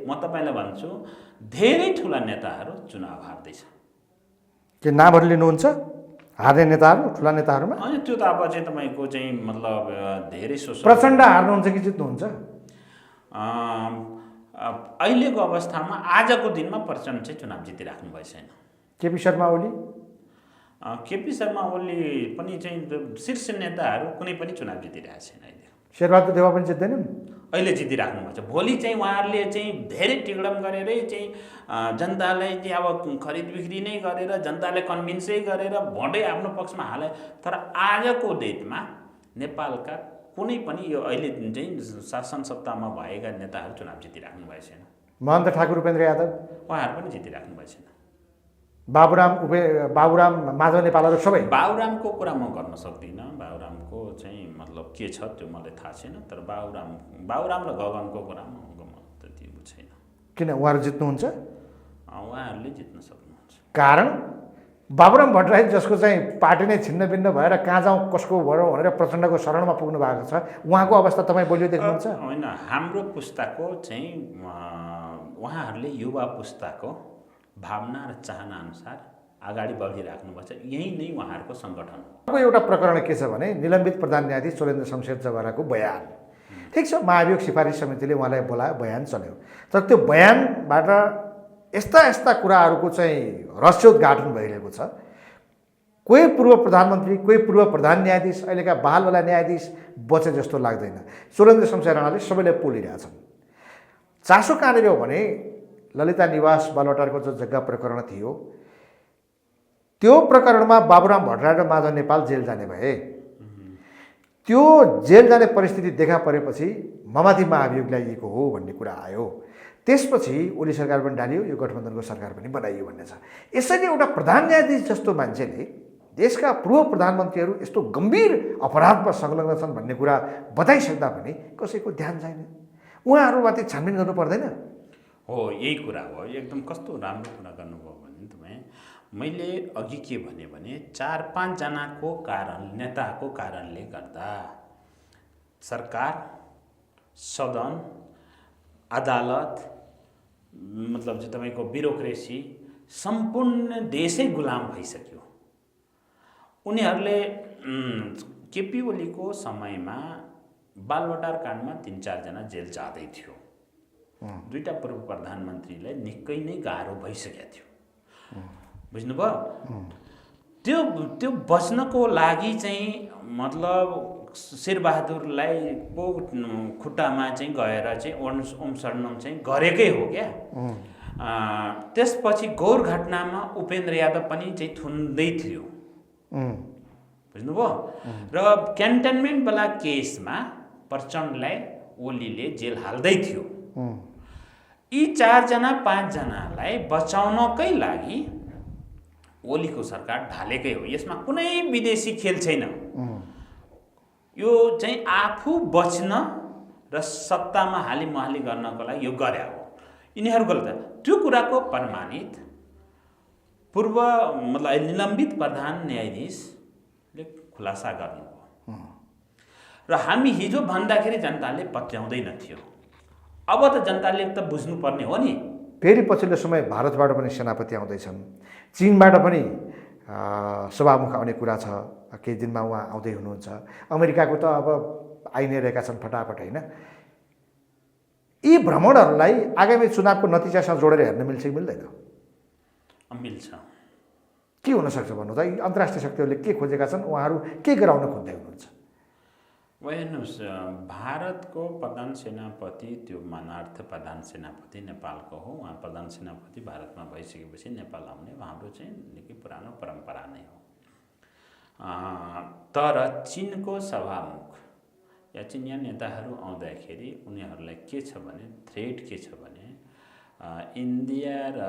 म तपाईँलाई भन्छु धेरै ठुला नेताहरू चुनाव हार्दैछ। के नामहरू लिनुहुन्छ हार्ने नेताहरू ठुला नेताहरूमा? अनि त्यो त अब चाहिँ तपाईँको चाहिँ मतलब धेरै सोच प्रचण्ड हार्नुहुन्छ कि जित्नुहुन्छ? अहिलेको अवस्थामा आजको दिनमा प्रचण्ड चाहिँ चुनाव जितिराख्नु भएको छैन। केपी शर्मा ओली? केपी शर्मा ओली पनि चाहिँ शीर्ष नेताहरू कुनै पनि चुनाव जितिरहेको छैन अहिले। शेरबहादुर देउवा पनि जित्दैनन्? अहिले जितिराख्नु भएको छ। भोलि चाहिँ उहाँहरूले चाहिँ धेरै टिकडम गरेरै चाहिँ जनतालाई चाहिँ अब खरिद बिक्री नै गरेर जनतालाई कन्भिन्सै गरेर भोटै आफ्नो पक्षमा हाले। तर आजको डेटमा नेपालका कुनै पनि यो अहिले चाहिँ शासन सत्तामा भएका नेताहरू चुनाव जितिराख्नु भएको छैन। महन्त ठाकुर उपेन्द्र यादव उहाँहरू पनि जितिराख्नु भएको छैन। बाबुराम माधव नेपालहरू सबै? बाबुरामको कुरा म गर्न सक्दिनँ। बाबुरामको चाहिँ मतलब के छ त्यो मलाई थाहा छैन। तर बाबुराम र गगनको कुरामा त्यति छैन। किन उहाँहरू जित्नुहुन्छ? उहाँहरूले जित्न सक्नुहुन्छ। कारण बाबुराम भट्टराई जसको चाहिँ पार्टी नै छिन्न भिन्न भएर कहाँ जाउँ कसको भरौँ भनेर प्रचण्डको शरणमा पुग्नु भएको छ, उहाँको अवस्था तपाईँ बलियो देख्नुहुन्छ? होइन, हाम्रो पुस्ताको चाहिँ उहाँहरूले युवा पुस्ताको भावना र चाहना अनुसार अगाडि बढिराख्नु भएको छ। यही नै उहाँहरूको सङ्गठन हो। एउटा प्रकरण के छ भने निलम्बित प्रधान न्यायाधीश चोलेन्द्र शमशेर जवाराको बयान, ठिक छ, महाभियोग सिफारिस समितिले उहाँलाई बोलायो, बयान चल्यो। तर त्यो बयानबाट यस्ता कुराहरूको चाहिँ रहस्योद्घाटन भइरहेको छ। कोही पूर्व प्रधानमन्त्री, कोही पूर्व प्रधान न्यायाधीश, अहिलेका बहालवाला न्यायाधीश बचे जस्तो लाग्दैन। चोलेन्द्र शमशेर राणाले सबैले पोलिरहेछन्। चासो कहाँनिर हो भने ललिता निवास बालवाटारको जो जग्गा प्रकरण थियो, त्यो प्रकरणमा बाबुराम भट्टराई र माधव नेपाल जेल जाने भए। त्यो जेल जाने परिस्थिति देखा परेपछि ममाथि महाभियोग ल्याइएको हो भन्ने कुरा आयो। त्यसपछि ओली सरकार पनि डालियो, यो गठबन्धनको सरकार पनि बनाइयो भन्ने छ। यसरी एउटा प्रधान न्यायाधीश जस्तो मान्छेले देशका पूर्व प्रधानमन्त्रीहरू यस्तो गम्भीर अपराधमा संलग्न छन् भन्ने कुरा बताइसक्दा पनि कसैको ध्यान छैन। उहाँहरूमाथि छानबिन गर्नु पर्दैन? हो, यही कुरा हो। एकदम कस्तो राम्रो कुरा गर्नुभयो भने तपाईँ। मैले अघि के भने 4-5 जनाको कारण, नेताको कारणले गर्दा सरकार, सदन, अदालत, मतलब चाहिँ तपाईँको ब्युरोक्रेसी सम्पूर्ण देशै गुलाम भइसक्यो। उनीहरूले केपी ओलीको समयमा बालवाटार काण्डमा 3-4 जना जेल जाँदै थियो। 2टा पूर्व प्रधानमन्त्रीलाई निकै नै गाह्रो भइसकेको थियो। बुझ्नुभयो? त्यो बच्नको लागि चाहिँ मतलब शेरबहादुरलाई को खुट्टामा चाहिँ गएर चाहिँ ओम शरणम चाहिँ गरेकै हो क्या। त्यसपछि गौर घटनामा उपेन्द्र यादव पनि चाहिँ थुन्दै थियो। बुझ्नुभयो? र क्यान्टनमेन्टवाला केसमा प्रचण्डलाई ओलीले जेल हाल्दै थियो। यी 4 जना 5 जनालाई बचाउनकै लागि ओलीको सरकार ढालेकै हो। यसमा कुनै विदेशी खेल छैन। यो चाहिँ आफू बच्न र सत्तामा हालिमुहाली गर्नको लागि यो गरे हो। यिनीहरू गलत। त्यो कुराको प्रमाणित पूर्व मतलब निलम्बित प्रधान न्यायाधीशले खुलासा गर्नुभयो। र हामी हिजो भन्दाखेरि जनताले पत्याउँदैन थियो। अब त जनताले त बुझ्नुपर्ने हो नि। फेरि पछिल्लो समय भारतबाट पनि सेनापति आउँदैछन्, चीनबाट पनि सभामुख आउने कुरा छ। केही दिनमा उहाँ आउँदै हुनुहुन्छ। अमेरिकाको त अब आइ नै रहेका छन् फटाफट, होइन? यी भ्रमणहरूलाई आगामी चुनावको नतिजासँग जोडेर हेर्न मिल्छ कि मिल्दैन? मिल्छ। के हुनसक्छ भन्नु त? यी अन्तर्राष्ट्रिय शक्तिहरूले के खोजेका छन्? उहाँहरू के गराउन खोज्दै हुनुहुन्छ? हेर्नुहोस्, भारतको प्रधान सेनापति त्यो मानार्थ प्रधान सेनापति नेपालको हो। उहाँ प्रधान सेनापति भारतमा भइसकेपछि नेपाल आउने हाम्रो चाहिँ निकै पुरानो परम्परा नै हो। तर चीनको सभामुख या चिनिया नेताहरू आउँदाखेरि उनीहरूलाई के छ भने थ्रेट के छ भने इन्डिया र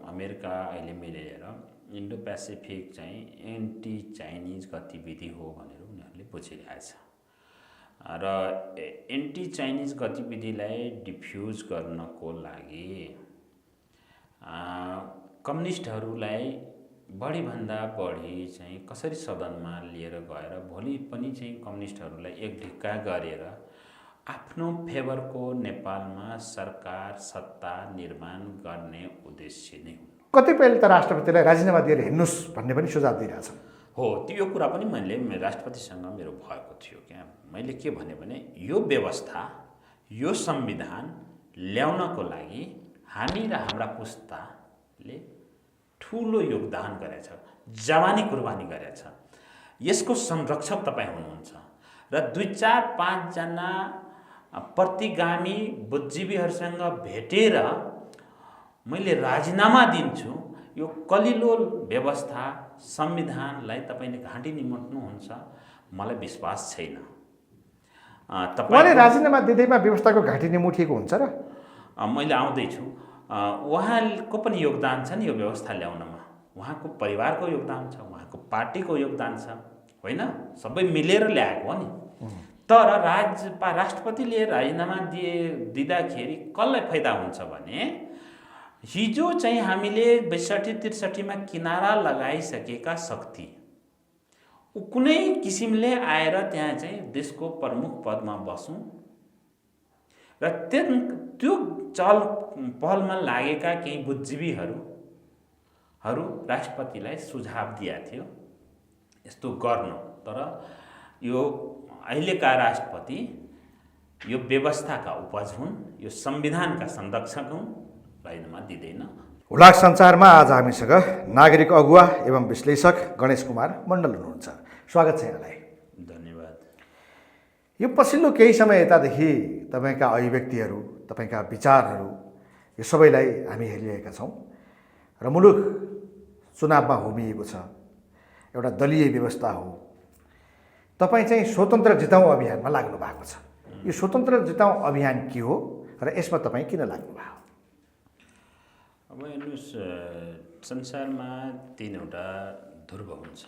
अमेरिका अहिले मिलेर इन्डो पेसिफिक चाहिँ एन्टी चाइनिज गतिविधि हो भनेर उनीहरूले बुझिरहेछ। र एन्टी चाइनिज गतिविधिलाई डिफ्युज गर्नको लागि कम्युनिस्टहरूलाई बढीभन्दा बढी चाहिँ कसरी सदनमा लिएर गएर भोलि पनि चाहिँ कम्युनिस्टहरूलाई एक ढिक्का गरेर आफ्नो फेभरको नेपालमा सरकार सत्ता निर्माण गर्ने उद्देश्य नै हुनु। कतिपयले त राष्ट्रपतिलाई राजीनामा दिएर हिँड्नुहोस् भन्ने पनि सुझाव दिइरहेछन्। हो, त्यो कुरा पनि मैले राष्ट्रपतिसँग मेरो भएको थियो क्या। मैले के भने यो व्यवस्था, यो संविधान ल्याउनको लागि हामी र हाम्रा पुस्ताले ठुलो योगदान गरेछ, जवानी कुर्बानी गरेछ। यसको संरक्षक तपाईँ हुनुहुन्छ र 2-4-5 जना प्रतिगामी बुद्धिजीवीहरूसँग भेटेर मैले राजीनामा दिन्छु, यो कलिलो व्यवस्था संविधानलाई तपाईँले घाँटी निमट्नुहुन्छ, मलाई विश्वास छैन। उहाँले राजीनामा दिँदैमा व्यवस्थाको घाँटी निमुठिएको हुन्छ र? मैले आउँदैछु। उहाँको पनि योगदान छ नि यो व्यवस्था ल्याउनमा, उहाँको परिवारको योगदान छ, उहाँको पार्टीको योगदान छ, होइन? सबै मिलेर ल्याएको हो नि। तर राष्ट्रपतिले राजीनामा दिँदाखेरि कसलाई फाइदा हुन्छ भने हिजो चाहिँ हामीले 62-63मा किनारा लगाइसकेका शक्ति कुनै किसिमले आएर त्यहाँ चाहिँ देशको प्रमुख पदमा बसौँ र त्यो चल पहलमा लागेका केही बुद्धिजीवीहरू राष्ट्रपतिलाई सुझाव दिएको थियो यस्तो गर्नु। तर यो अहिलेका राष्ट्रपति यो व्यवस्थाका उपज हुन्, यो संविधानका संरक्षक हुन्, राजीनामा दिँदैन। हुलाक सञ्चारमा आज हामीसँग नागरिक अगुवा एवं विश्लेषक गणेश कुमार मण्डल हुनुहुन्छ। स्वागत छ यहाँलाई। धन्यवाद। यो पछिल्लो केही समय यतादेखि तपाईँका अभिव्यक्तिहरू, तपाईँका विचारहरू यो सबैलाई हामी हेरिरहेका छौँ र मुलुक चुनावमा होमिएको छ, एउटा दलीय व्यवस्था हो। तपाईँ चाहिँ स्वतन्त्र जिताउँ अभियानमा लाग्नु भएको छ। यो स्वतन्त्र जिताउँ अभियान के हो र यसमा तपाईँ किन लाग्नु भयो? अब हेर्नुहोस्, संसारमा 3वटा ध्रुव हुन्छ।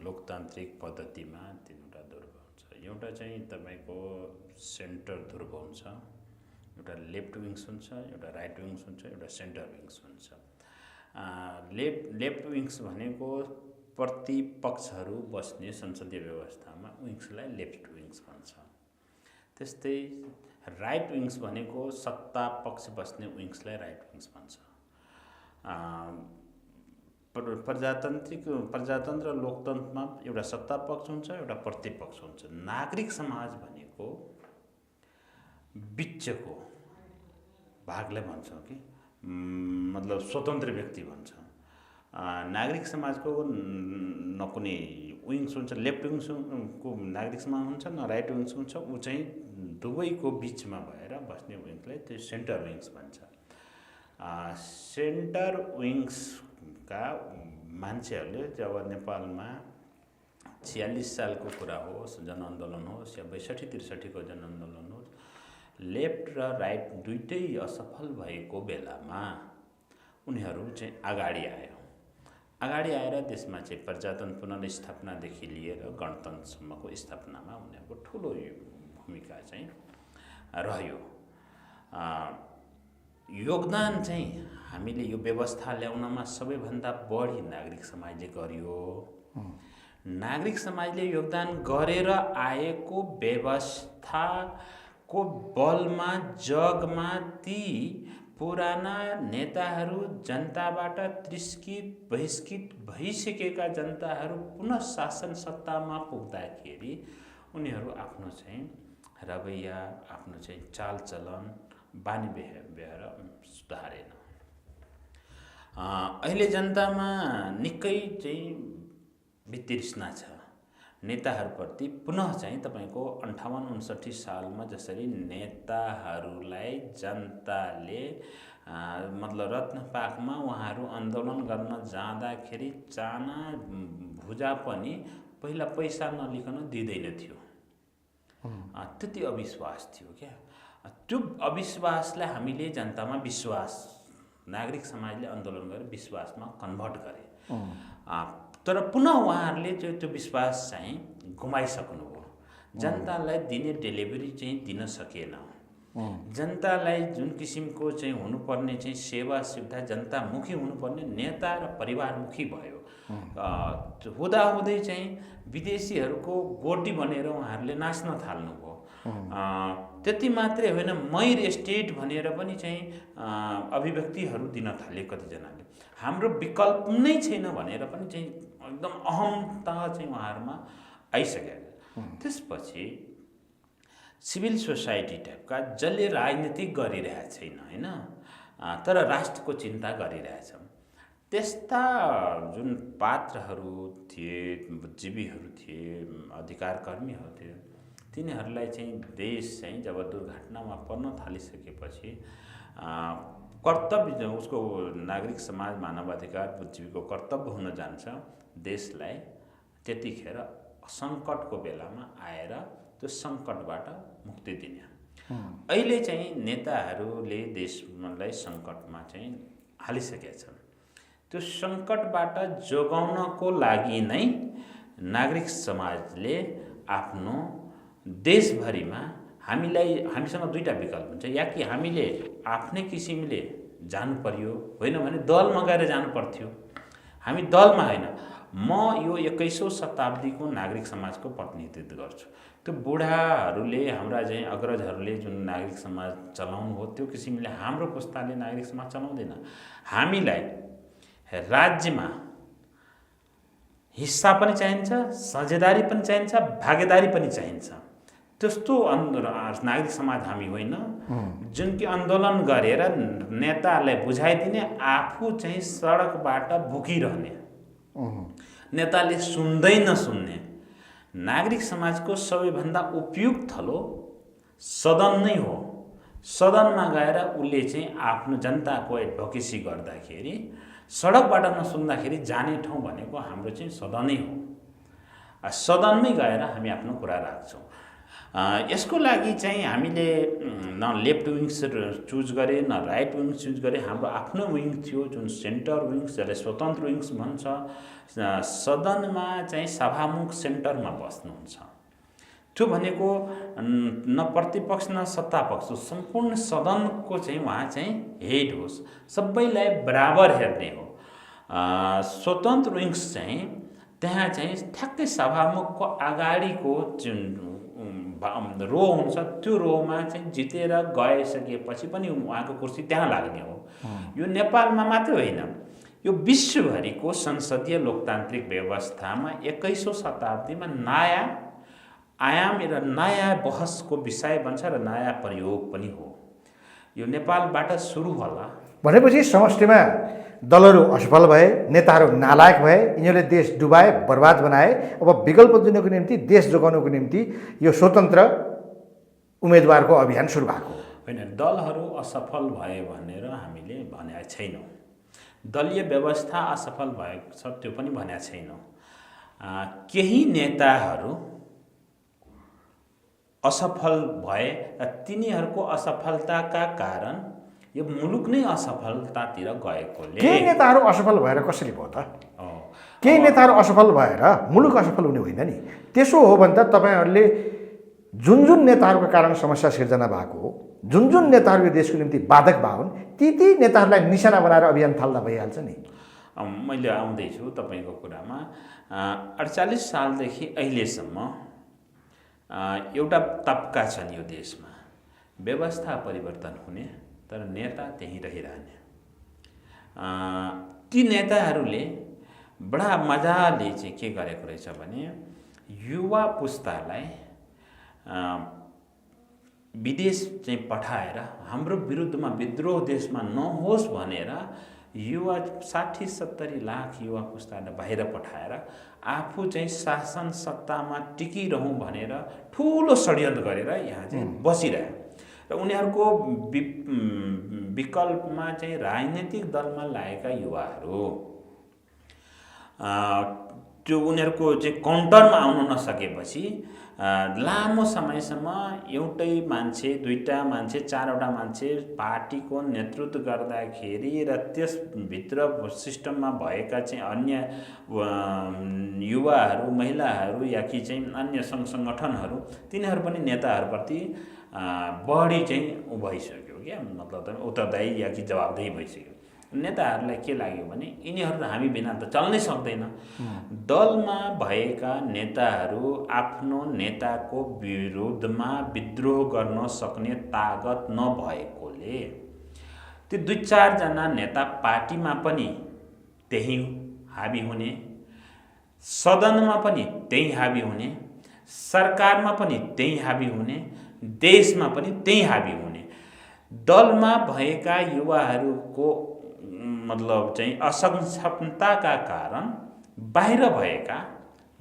लोकतान्त्रिक पद्धतिमा 3वटा ध्रुव हुन्छ। एउटा चाहिँ तपाईँको सेन्टर ध्रुव हुन्छ, एउटा लेफ्ट विङ्स हुन्छ, एउटा राइट विङ्स हुन्छ, एउटा सेन्टर विङ्स हुन्छ। लेफ्ट विङ्स भनेको प्रतिपक्षहरू बस्ने संसदीय व्यवस्थामा विङ्सलाई लेफ्ट विङ्स भन्छ। त्यस्तै राइट विङ्स भनेको सत्ता पक्ष बस्ने विङ्सलाई राइट विङ्स भन्छ। प्रजातन्त्र लोकतन्त्रमा एउटा सत्ता पक्ष हुन्छ, एउटा प्रतिपक्ष हुन्छ। नागरिक समाज भनेको बिचको भागलाई भन्छौँ कि मतलब स्वतन्त्र व्यक्ति भन्छ। नागरिक समाजको न कुनै विङ्स हुन्छ, लेफ्ट विङ्सको नागरिक समाज हुन्छ, न राइट विङ्स हुन्छ। ऊ चाहिँ दुवैको बिचमा भएर बस्ने विङ्सलाई त्यो सेन्टर विङ्स भन्छ। सेन्टर विङ्सका मान्छेहरूले जब नेपालमा 46 सालको कुरा होस्, जनआन्दोलन होस् या 62-63को जनआन्दोलन होस्, लेफ्ट र राइट दुइटै असफल भएको बेलामा उनीहरू चाहिँ अगाडि आएर देशमा चाहिँ प्रजातन्त्र पुनर्स्थापनादेखि लिएर गणतन्त्रसम्मको स्थापनामा उनीहरूको ठुलो भूमिका चाहिँ रह्यो। योगदान चाहिँ हामीले यो व्यवस्था ल्याउनमा सबैभन्दा बढी नागरिक समाजले गर्यो। नागरिक समाजले योगदान गरेर आएको व्यवस्थाको बलमा जगमा ती पुराना नेताहरू जनताबाट तिरस्कृत बहिष्कृत भइसकेका जनताहरू पुनः शासन सत्तामा पुग्दाखेरि उनीहरू आफ्नो चाहिँ रवैया, आफ्नो चाहिँ चालचलन, बानी व्यवहार सुधारेन। अहिले जनतामा निकै चाहिँ वितृष्णा छ नेताहरूप्रति। पुनः चाहिँ तपाईँको 58-59 सालमा जसरी नेताहरूलाई जनताले मतलब रत्नपाकमा उहाँहरू आन्दोलन गर्न जाँदाखेरि चाना भुजा पनि पहिला पैसा नलिकन दिँदैन थियो। त्यति अविश्वास थियो क्या। त्यो अविश्वासलाई हामीले जनतामा विश्वास, नागरिक समाजले आन्दोलन गरेर विश्वासमा कन्भर्ट गरे। तर पुनः उहाँहरूले त्यो विश्वास चाहिँ गुमाइसक्नुभयो। जनतालाई दिने डेलिभरी चाहिँ दिन सकेन। जनतालाई जुन किसिमको चाहिँ हुनुपर्ने चाहिँ सेवा सुविधा जनतामुखी हुनुपर्ने नेता र परिवारमुखी भयो। हुँदाहुँदै चाहिँ विदेशीहरूको गोटी बनेर उहाँहरूले नाच्न थाल्नुभयो। त्यति मात्रै होइन, मैर एस्टेट भनेर पनि चाहिँ अभिव्यक्तिहरू दिन थाले कतिजनाले। हाम्रो विकल्प नै छैन भनेर पनि चाहिँ एकदम अहमता चाहिँ उहाँहरूमा आइसकेको। त्यसपछि सिभिल सोसाइटी टाइपका जसले राजनीतिक गरिरहेको छैन होइन, तर राष्ट्रको चिन्ता गरिरहेछौँ, त्यस्ता जुन पात्रहरू थिए, बुद्धिजीवीहरू थिए, अधिकारकर्मीहरू थिए, तिनीहरूलाई चाहिँ देश चाहिँ जब दुर्घटनामा पर्न थालिसकेपछि कर्तव्य उसको नागरिक समाज, मानवाधिकार, बुद्धिजीवीको कर्तव्य हुन जान्छ देशलाई त्यतिखेर सङ्कटको बेलामा आएर त्यो सङ्कटबाट मुक्ति दिने। अहिले चाहिँ नेताहरूले देशलाई सङ्कटमा चाहिँ हालिसकेका छन्। त्यो सङ्कटबाट जोगाउनको लागि नै नागरिक समाजले आफ्नो देशभरिमा हामीसँग दुईटा विकल्प हुन्छ, या कि हामीले आफ्नै किसिमले जानु पर्यो, होइन भने दलमा गएर जानु पर्थ्यो। हामी दलमा होइन, म यो 21औं शताब्दीको नागरिक समाजको प्रतिनिधित्व गर्छु। त्यो बुढाहरूले, हाम्रा चाहिँ अग्रजहरूले जुन नागरिक समाज चलाउनु हो त्यो किसिमले हाम्रो पुस्ताले नागरिक समाज चलाउँदैन। हामीलाई राज्यमा हिस्सा पनि चाहिन्छ, साझेदारी पनि चाहिन्छ, भागीदारी पनि चाहिन्छ। त्यस्तो नागरिक समाज हामी होइन जुन कि आन्दोलन गरेर नेतालाई बुझाइदिने, आफू चाहिँ सडकबाट भुकिरहने, नेताले सुन्दै नसुन्ने। नागरिक समाजको सबैभन्दा उपयुक्त थलो सदन नै हो। सदनमा गएर उसले चाहिँ आफ्नो जनताको एडभोकेसी गर्दाखेरि, सडकबाट नसुन्दाखेरि जाने ठाउँ भनेको हाम्रो चाहिँ सदनै हो। सदनमै गएर हामी आफ्नो कुरा राख्छौँ। यसको लागि चाहिँ हामीले न लेफ्ट विङ्स चुज गरे, न राइट विङ्स चुज गरे। हाम्रो आफ्नो विङ थियो जुन सेन्टर विङ्स, जसले स्वतन्त्र विङ्स भन्छ। सदनमा चाहिँ सभामुख सेन्टरमा बस्नुहुन्छ। त्यो भनेको न प्रतिपक्ष न सत्तापक्ष, सम्पूर्ण सदनको चाहिँ उहाँ चाहिँ हेड होस्, सबैलाई बराबर हेर्ने हो। स्वतन्त्र विङ्स चाहिँ त्यहाँ चाहिँ ठ्याक्कै सभामुखको अगाडिको जुन रो हुन्छ त्यो रोमा चाहिँ जितेर गइसकेपछि पनि उहाँको कुर्सी त्यहाँ लाग्ने हो। यो नेपालमा मात्रै होइन, यो विश्वभरिको संसदीय लोकतान्त्रिक व्यवस्थामा 21औं शताब्दीमा नयाँ आयाम र नयाँ बहसको विषय बन्छ र नयाँ प्रयोग पनि हो। यो नेपालबाट सुरु होला। भनेपछि समष्टिमा दलहरू असफल भए, नेताहरू नालायक भए, यिनीहरूले देश डुबाए, बर्बाद बनाए। अब विकल्प दिनको निम्ति, देश जोगाउनको निम्ति यो स्वतन्त्र उम्मेदवारको अभियान सुरु भएको होइन। दलहरू असफल भए भनेर हामीले भनेका छैनौँ, दलीय व्यवस्था असफल भएको छ त्यो पनि भनेका छैनौँ। केही नेताहरू असफल भए र तिनीहरूको असफलताका कारण यो मुलुक नै असफलतातिर गएकोले। केही नेताहरू असफल भएर कसरी भयो त? केही नेताहरू असफल भएर मुलुक असफल हुने होइन नि। त्यसो हो भने त तपाईँहरूले जुन जुन नेताहरूको कारण समस्या सिर्जना भएको हो, जुन जुन नेताहरू यो देशको निम्ति बाधक भए हुन्, ती नेताहरूलाई निशाना बनाएर अभियान थाल्दा भइहाल्छ नि। मैले आउँदैछु तपाईँको कुरामा। 48 सालदेखि अहिलेसम्म एउटा तबका छन् यो देशमा, व्यवस्था परिवर्तन हुने तर नेता त्यहीँ रहिरहने। ती नेताहरूले बडा मजाले चाहिँ के गरेको रहेछ भने युवा पुस्तालाई विदेश चाहिँ पठाएर हाम्रो विरुद्धमा विद्रोह देशमा नहोस् भनेर युवा 60-70 लाख युवा पुस्तालाई बाहिर पठाएर आफू चाहिँ शासन सत्तामा टिकिरहँ भनेर ठुलो षड्यन्त्र गरेर यहाँ चाहिँ बसिरहे। र उनीहरूको विकल्पमा चाहिँ राजनीतिक दलमा लागेका युवाहरू त्यो उनीहरूको चाहिँ काउन्टरमा आउन नसकेपछि लामो समयसम्म एउटै मान्छे, दुईटा मान्छे, चारवटा मान्छे पार्टीको नेतृत्व गर्दाखेरि र त्यसभित्र सिस्टममा भएका चाहिँ अन्य युवाहरू, महिलाहरू या कि चाहिँ अन्य सङ्घ सङ्गठनहरू, तिनीहरू पनि नेताहरूप्रति बढी चाहिँ उ भइसक्यो क्या, मतलब त उत्तरदायी या कि जवाबदेही भइसक्यो। नेताहरूलाई के लाग्यो भने यिनीहरू हामी बिना त चल्नै सक्दैन। दलमा भएका नेताहरू आफ्नो नेताको विरुद्धमा विद्रोह गर्न सक्ने तागत नभएकोले त्यो 2-4 जना नेता पार्टीमा पनि त्यही हाबी हुने, सदनमा पनि त्यही हाबी हुने, सरकारमा पनि त्यही हाबी हुने, देशमा पनि त्यही हाबी हुने। दलमा भएका युवाहरूको मतलब चाहिँ असक्षमताका कारण बाहिर भएका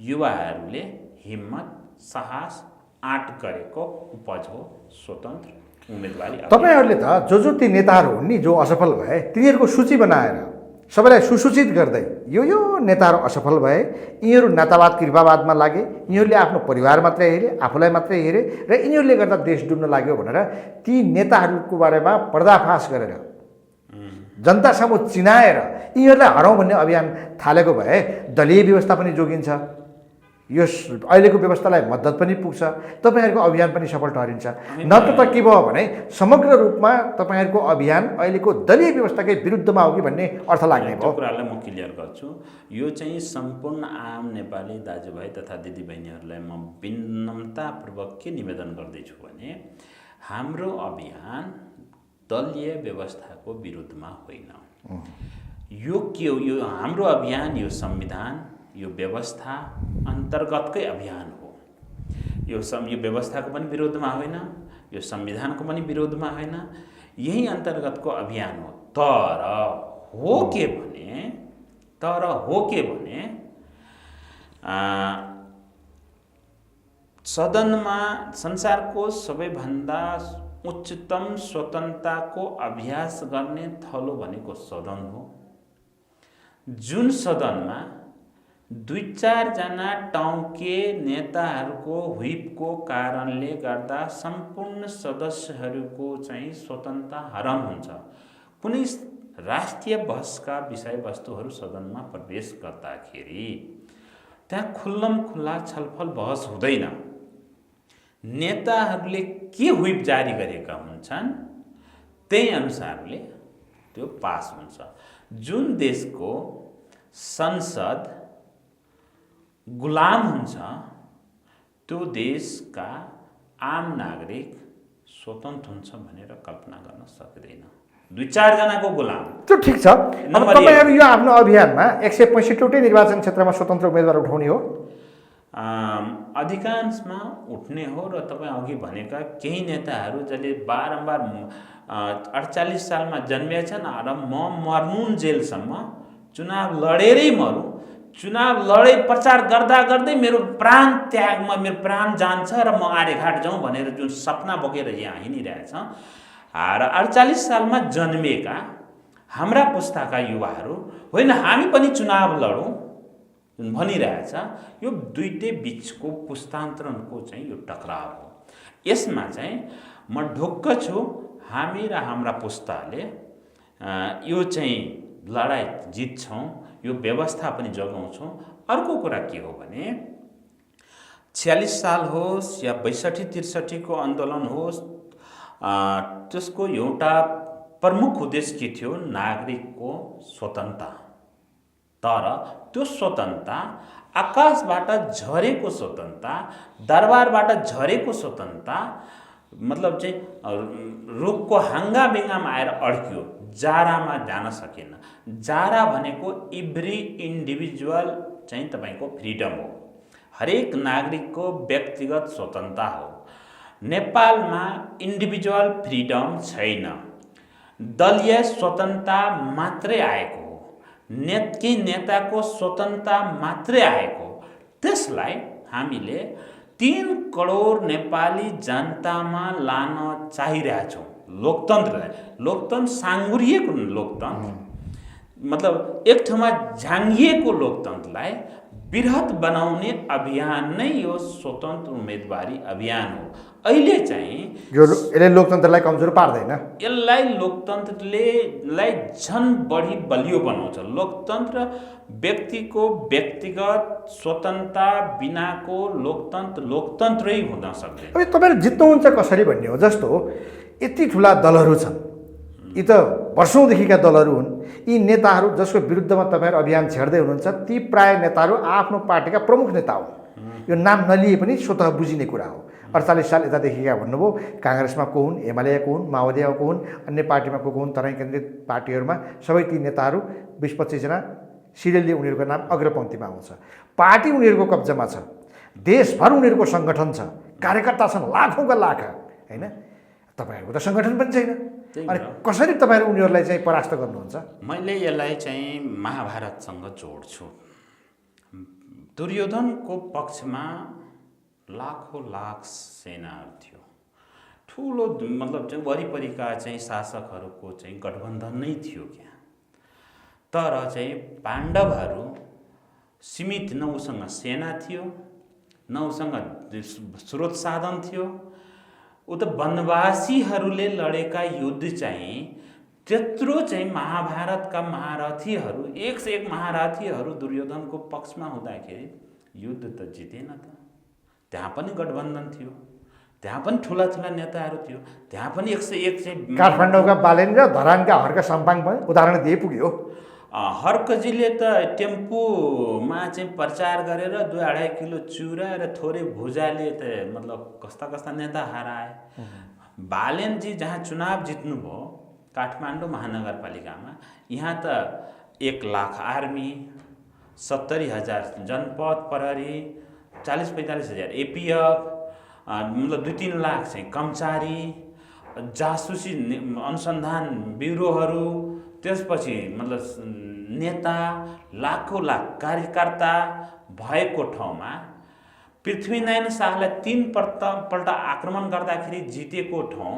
युवाहरूले हिम्मत, साहस, आँट गरेको उपज हो स्वतन्त्र उम्मेदवारी। तपाईँहरूले त जो ती नेताहरू हुन् नि जो असफल भए तिनीहरूको सूची बनाएर सबैलाई सुसूचित गर्दै यो नेताहरू असफल भए, यिनीहरू नेतावाद कृपावादमा लागे, यिनीहरूले आफ्नो परिवार मात्रै हेरे, आफूलाई मात्रै हेरे र यिनीहरूले गर्दा देश डुब्न लाग्यो भनेर ती नेताहरूको बारेमा पर्दाफास गरेर जनतासम्म चिनाएर यिनीहरूलाई हराउँ भन्ने अभियान थालेको भए दलीय व्यवस्था पनि जोगिन्छ, यो अहिलेको व्यवस्थालाई मद्दत पनि पुग्छ, तपाईँहरूको अभियान पनि सफल ठहरिन्छ। नत्र त के भयो भने समग्र रूपमा तपाईँहरूको अभियान अहिलेको दलीय व्यवस्थाकै विरुद्धमा हो कि भन्ने अर्थ लाग्ने भयो। त्यो कुरालाई म क्लियर गर्छु। यो चाहिँ सम्पूर्ण आम नेपाली दाजुभाइ तथा दिदीबहिनीहरूलाई म विनम्रतापूर्वक के निवेदन गर्दैछु भने हाम्रो अभियान दलीय व्यवस्थाको विरुद्धमा होइन। यो के हो? यो हाम्रो अभियान यो संविधान, यो व्यवस्था अन्तर्गतकै अभियान हो। यो व्यवस्थाको पनि विरोधमा होइन, यो संविधानको पनि विरोधमा होइन, यही अन्तर्गतको अभियान हो। तर हो के भने सदनमा संसारको सबैभन्दा उच्चतम स्वतन्त्रताको अभ्यास गर्ने थलो भनेको सदन हो। जुन सदनमा 2-4 जना टाउके नेताहरूको व्हिपको कारणले गर्दा सम्पूर्ण सदस्यहरूको चाहिँ स्वतन्त्रता हरण हुन्छ। कुनै राष्ट्रिय बहसका विषयवस्तुहरू सदनमा प्रवेश गर्दाखेरि त्यहाँ खुल्लमखुल्ला छलफल बहस हुँदैन। नेताहरूले के व्हिप जारी गरेका हुन्छन् त्यही अनुसारले त्यो पास हुन्छ। जुन देशको संसद गुलाम हुन्छ त्यो देशका आम नागरिक स्वतन्त्र हुन्छ भनेर कल्पना गर्न सकिँदैन। 2-4 जनाको गुलाम त्यो ठिक छ। अब तपाईँहरू यो आफ्नो अभियानमा 165वटै निर्वाचन क्षेत्रमा स्वतन्त्र उम्मेदवार उठाउने हो? अधिकांशमा उठ्ने हो र तपाईँ अघि भनेका केही नेताहरू जसले बारम्बार 48 सालमा जन्मिएछन् र म मर्नुन जेलसम्म चुनाव लडेरै मरौँ, चुनाव लडे प्रचार गर्दा गर्दै मेरो प्राण त्यागमा मेरो प्राण जान्छ र म आर्यघाट जाउँ भनेर जुन सपना बोकेर यहाँ हिँडिरहेछ र 48 सालमा जन्मिएका हाम्रा पुस्ताका युवाहरू होइन हामी पनि चुनाव लडौँ भनिरहेछ। यो दुईटै बिचको पुस्तान्तरणको चाहिँ यो टकराव हो। यसमा चाहिँ म ढुक्क छु हामी र हाम्रा पुस्ताले यो चाहिँ लडाइँ जित्छौँ, यो व्यवस्था पनि जोगाउँछौँ। अर्को कुरा के हो भने 46 साल होस् या 62-63 को आन्दोलन होस्, त्यसको एउटा प्रमुख उद्देश्य के थियो? नागरिकको स्वतन्त्रता। तर त्यो स्वतन्त्रता आकाशबाट झरेको स्वतन्त्रता, दरबारबाट झरेको स्वतन्त्रता मतलब चाहिँ रुखको हाँगाबिङ्गामा आएर अड्कियो, जारामा जान सकेन। जारा भनेको एभ्री इन्डिभिजुअल चाहिँ तपाईँको फ्रिडम हो, हरेक नागरिकको व्यक्तिगत स्वतन्त्रता हो। नेपालमा इन्डिभिजुअल फ्रिडम छैन, दलीय स्वतन्त्रता मात्रै आएको हो, नेताको स्वतन्त्रता मात्रै आएको। त्यसलाई हामीले 3 करोड नेपाली जनतामा लान चाहिरहेछौँ। लोकतन्त्रलाई, लोकतन्त्र साङ्गुरिएको लोकतन्त्र मतलब एक ठाउँमा झाङ्गिएको लोकतन्त्रलाई बृहत बनाउने अभियान नै यो स्वतन्त्र उम्मेदवारी अभियान हो। अहिले चाहिँ यसले लोकतन्त्रलाई कमजोर पार्दैन, यसलाई लोकतन्त्रलाई झन् बढी बलियो बनाउँछ। लोकतन्त्र व्यक्तिको व्यक्तिगत स्वतन्त्रता बिनाको लोकतन्त्रै हुन सक्दैन। अब तपाईँले जित्नुहुन्छ कसरी भन्ने हो। जस्तो यति ठुला दलहरू छन्, यी त वर्षौँदेखिका दलहरू हुन्। यी नेताहरू जसको विरुद्धमा तपाईँहरू अभियान छेड्दै हुनुहुन्छ, ती प्राय नेताहरू आफ्नो पार्टीका प्रमुख नेता हुन्। यो नाम नलिए पनि स्वतः बुझिने कुरा हो। 48 साल यतादेखिका भन्नुभयो, काङ्ग्रेसमा को हुन्, एमालेका को हुन्, माओवादीमा को हुन्, अन्य पार्टीमा को हुन्, तराई केन्द्रित पार्टीहरूमा सबै ती नेताहरू 20-25 जना सिरियलले उनीहरूको नाम अग्रपङ्क्तिमा आउँछ। पार्टी उनीहरूको कब्जामा छ, देशभर उनीहरूको सङ्गठन छ, कार्यकर्ता छन् लाखौँका लाख, होइन? तपाईँहरूको त सङ्गठन पनि छैन। अनि कसरी तपाईँहरू उनीहरूलाई चाहिँ परास्त गर्नुहुन्छ? मैले यसलाई चाहिँ महाभारतसँग जोड्छु। दुर्योधनको पक्षमा लाखौँ लाख सेनाहरू थियो, ठुलो मतलब चाहिँ वरिपरिका चाहिँ शासकहरूको चाहिँ गठबन्धन नै थियो क्या। तर चाहिँ पाण्डवहरू सीमित, न उसँग सेना थियो, न उसँग स्रोत साधन थियो। ऊ त वनवासीहरूले लडेका युद्ध चाहिँ त्यत्रो चाहिँ महाभारतका महारथीहरू, एक से एक महारथीहरू दुर्योधनको पक्षमा हुँदाखेरि युद्ध त जितेन त। त्यहाँ पनि गठबन्धन थियो, त्यहाँ पनि ठुला ठुला नेताहरू थियो, त्यहाँ पनि एक से एक चाहिँ काठमाडौँका बालेन र धरानका हर्क साम्पाङ पनि उदाहरण दिए पुग्यो। हर्कजीले त टेम्पूमा चाहिँ प्रचार गरेर 2-2.5 किलो चुरा र थोरै भुजाले त मतलब कस्ता कस्ता नेता हराए। बालेनजी जहाँ चुनाव जित्नुभयो काठमाडौँ महानगरपालिकामा, यहाँ त 1 लाख आर्मी, 70,000 जनपद प्रहरी, 40-45 हजार एपीएफ, मतलब 2-3 लाख चाहिँ कर्मचारी, जासुसी अनुसन्धान ब्युरोहरू, त्यसपछि मतलब नेता, लाखौँ लाख कार्यकर्ता भएको ठाउँमा पृथ्वीनारायण शाहलाई 3 पल्ट आक्रमण गर्दाखेरि जितेको ठाउँ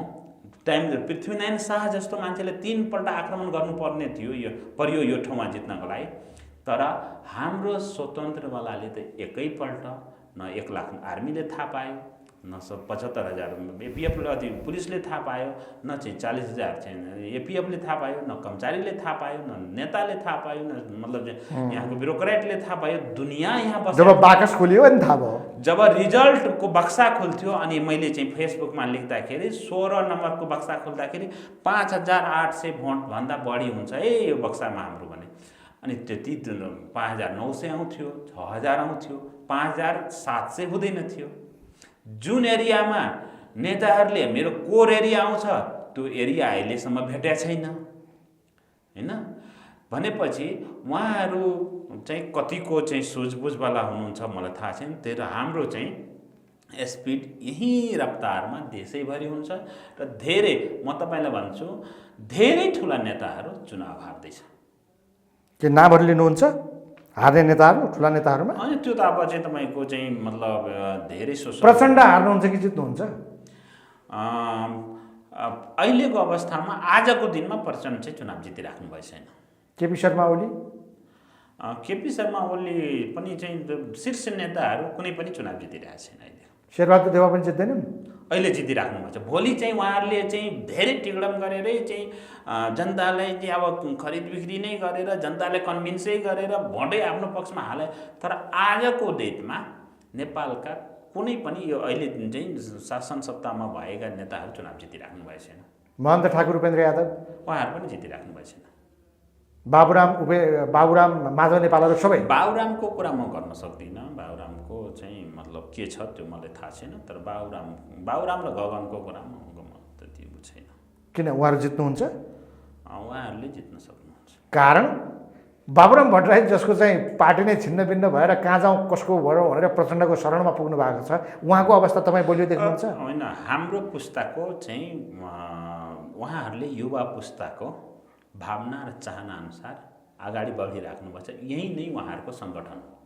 टाइम पृथ्वीनारायण शाह जस्तो मान्छेले 3 पल्ट आक्रमण गर्नुपर्ने थियो, यो पर्यो यो ठाउँमा जित्नको लागि। तर हाम्रो स्वतन्त्रवालाले त एकैपल्ट न 1 लाख आर्मीले थाहा पायो, न 75,000 एपीएफले पुलिसले थाहा पायो, न चाहिँ 40,000 चाहिँ एपीएफले थाहा पायो, न कर्मचारीले थाहा पायो, न नेताले थाहा पायो, न मतलब यहाँको ब्युरोक्रेटले थाहा पायो। दुनियाँ यहाँ बस जब बाकस खोलियो अनि थाहा भयो। जब रिजल्टको बक्सा खुल्थ्यो अनि मैले चाहिँ फेसबुकमा लेख्दाखेरि 16 नम्बरको बक्सा खोल्दाखेरि 5,800 भोटभन्दा बढी हुन्छ है यो बक्सामा हाम्रो भने। अनि त्यति 5,900 आउँथ्यो, 6,000 आउँथ्यो, 5,700 हुँदैन थियो। जुन एरियामा नेताहरूले मेरो कोर एरिया आउँछ त्यो एरिया अहिलेसम्म भेटेको छैन, होइन? भनेपछि उहाँहरू चाहिँ कतिको चाहिँ सुझबुझवाला हुनुहुन्छ मलाई थाहा छैन। तर हाम्रो चाहिँ स्पिड यही रफ्तारमा देशैभरि हुन्छ र धेरै, म तपाईँलाई भन्छु, धेरै ठुला नेताहरू चुनाव हार्दैछ। के नामहरू लिनुहुन्छ हार्ने नेताहरू, ठुला नेताहरूमा? अनि त्यो त अब चाहिँ तपाईँको चाहिँ मतलब धेरै प्रचण्ड हार्नुहुन्छ कि जित्नुहुन्छ? अहिलेको अवस्थामा आजको दिनमा प्रचण्ड चाहिँ चुनाव जितिराख्नु भएको छैन। केपी शर्मा ओली? केपी शर्मा ओली पनि चाहिँ शीर्ष नेताहरू कुनै पनि चुनाव जितिरहेको छैन अहिले। शेरबहादुर देउवा पनि जित्दैनन्? अहिले जितिराख्नु भएको छ। भोलि चाहिँ उहाँहरूले चाहिँ धेरै टिकडम गरेरै चाहिँ जनतालाई चाहिँ अब खरिद बिक्री नै गरेर जनतालाई कन्भिन्सै गरेर भोटै आफ्नो पक्षमा हाले। तर आजको डेटमा नेपालका कुनै पनि यो अहिले चाहिँ शासन सत्तामा भएका नेताहरू चुनाव जितिराख्नु भएको छैन। महन्त ठाकुर, उपेन्द्र यादव उहाँहरू पनि जितिराख्नु भएको छैन। बाबुराम माधव नेपालहरू सबै? बाबुरामको कुरा म गर्न सक्दिनँ। बाबुरामको चाहिँ मतलब के छ त्यो मलाई थाहा छैन। तर बाबुराम र गगनको कुरा म त्यति छैन। किन उहाँहरू जित्नुहुन्छ? उहाँहरूले जित्न सक्नुहुन्छ। कारण बाबुराम भट्टराई जसको चाहिँ पार्टी नै छिन्न भिन्न भएर कहाँ जाउँ कसको भरौँ भनेर प्रचण्डको शरणमा पुग्नु भएको छ, उहाँको अवस्था तपाईँ बलियो देख्नुहुन्छ? होइन, हाम्रो पुस्ताको चाहिँ उहाँहरूले युवा पुस्ताको भावना र चाहना अनुसार अगाडि बढिराख्नुपर्छ। यही नै उहाँहरूको सङ्गठन हो।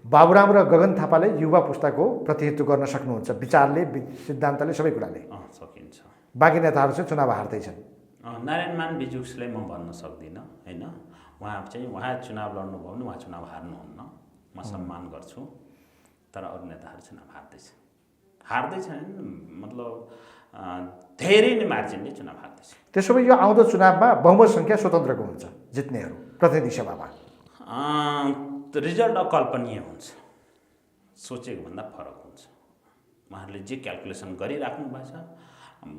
बाबुराम र गगन थापाले युवा पुस्ताको प्रतिनिधित्व गर्न सक्नुहुन्छ, विचारले, सिद्धान्तले, सबै कुराले सकिन्छ। बाँकी नेताहरू चाहिँ चुनाव हार्दैछन्। नारायणमान बिजुक्सलाई म भन्न सक्दिनँ, होइन? उहाँ चुनाव लड्नुभयो भने उहाँ चुनाव हार्नुहुन्न, म सम्मान गर्छु, तर अरू नेताहरू चुनाव हार्दैछन् मतलब धेरै नै मार्जिनले चुनाव हार्दैछ। त्यसो भए यो आउँदो चुनावमा बहुमत सङ्ख्या स्वतन्त्रको हुन्छ जित्नेहरू प्रतिनिधि सभामा। रिजल्ट अकल्पनीय हुन्छ, सोचेको भन्दा फरक हुन्छ। उहाँहरूले जे क्यालकुलेसन गरिराख्नु भएको छ,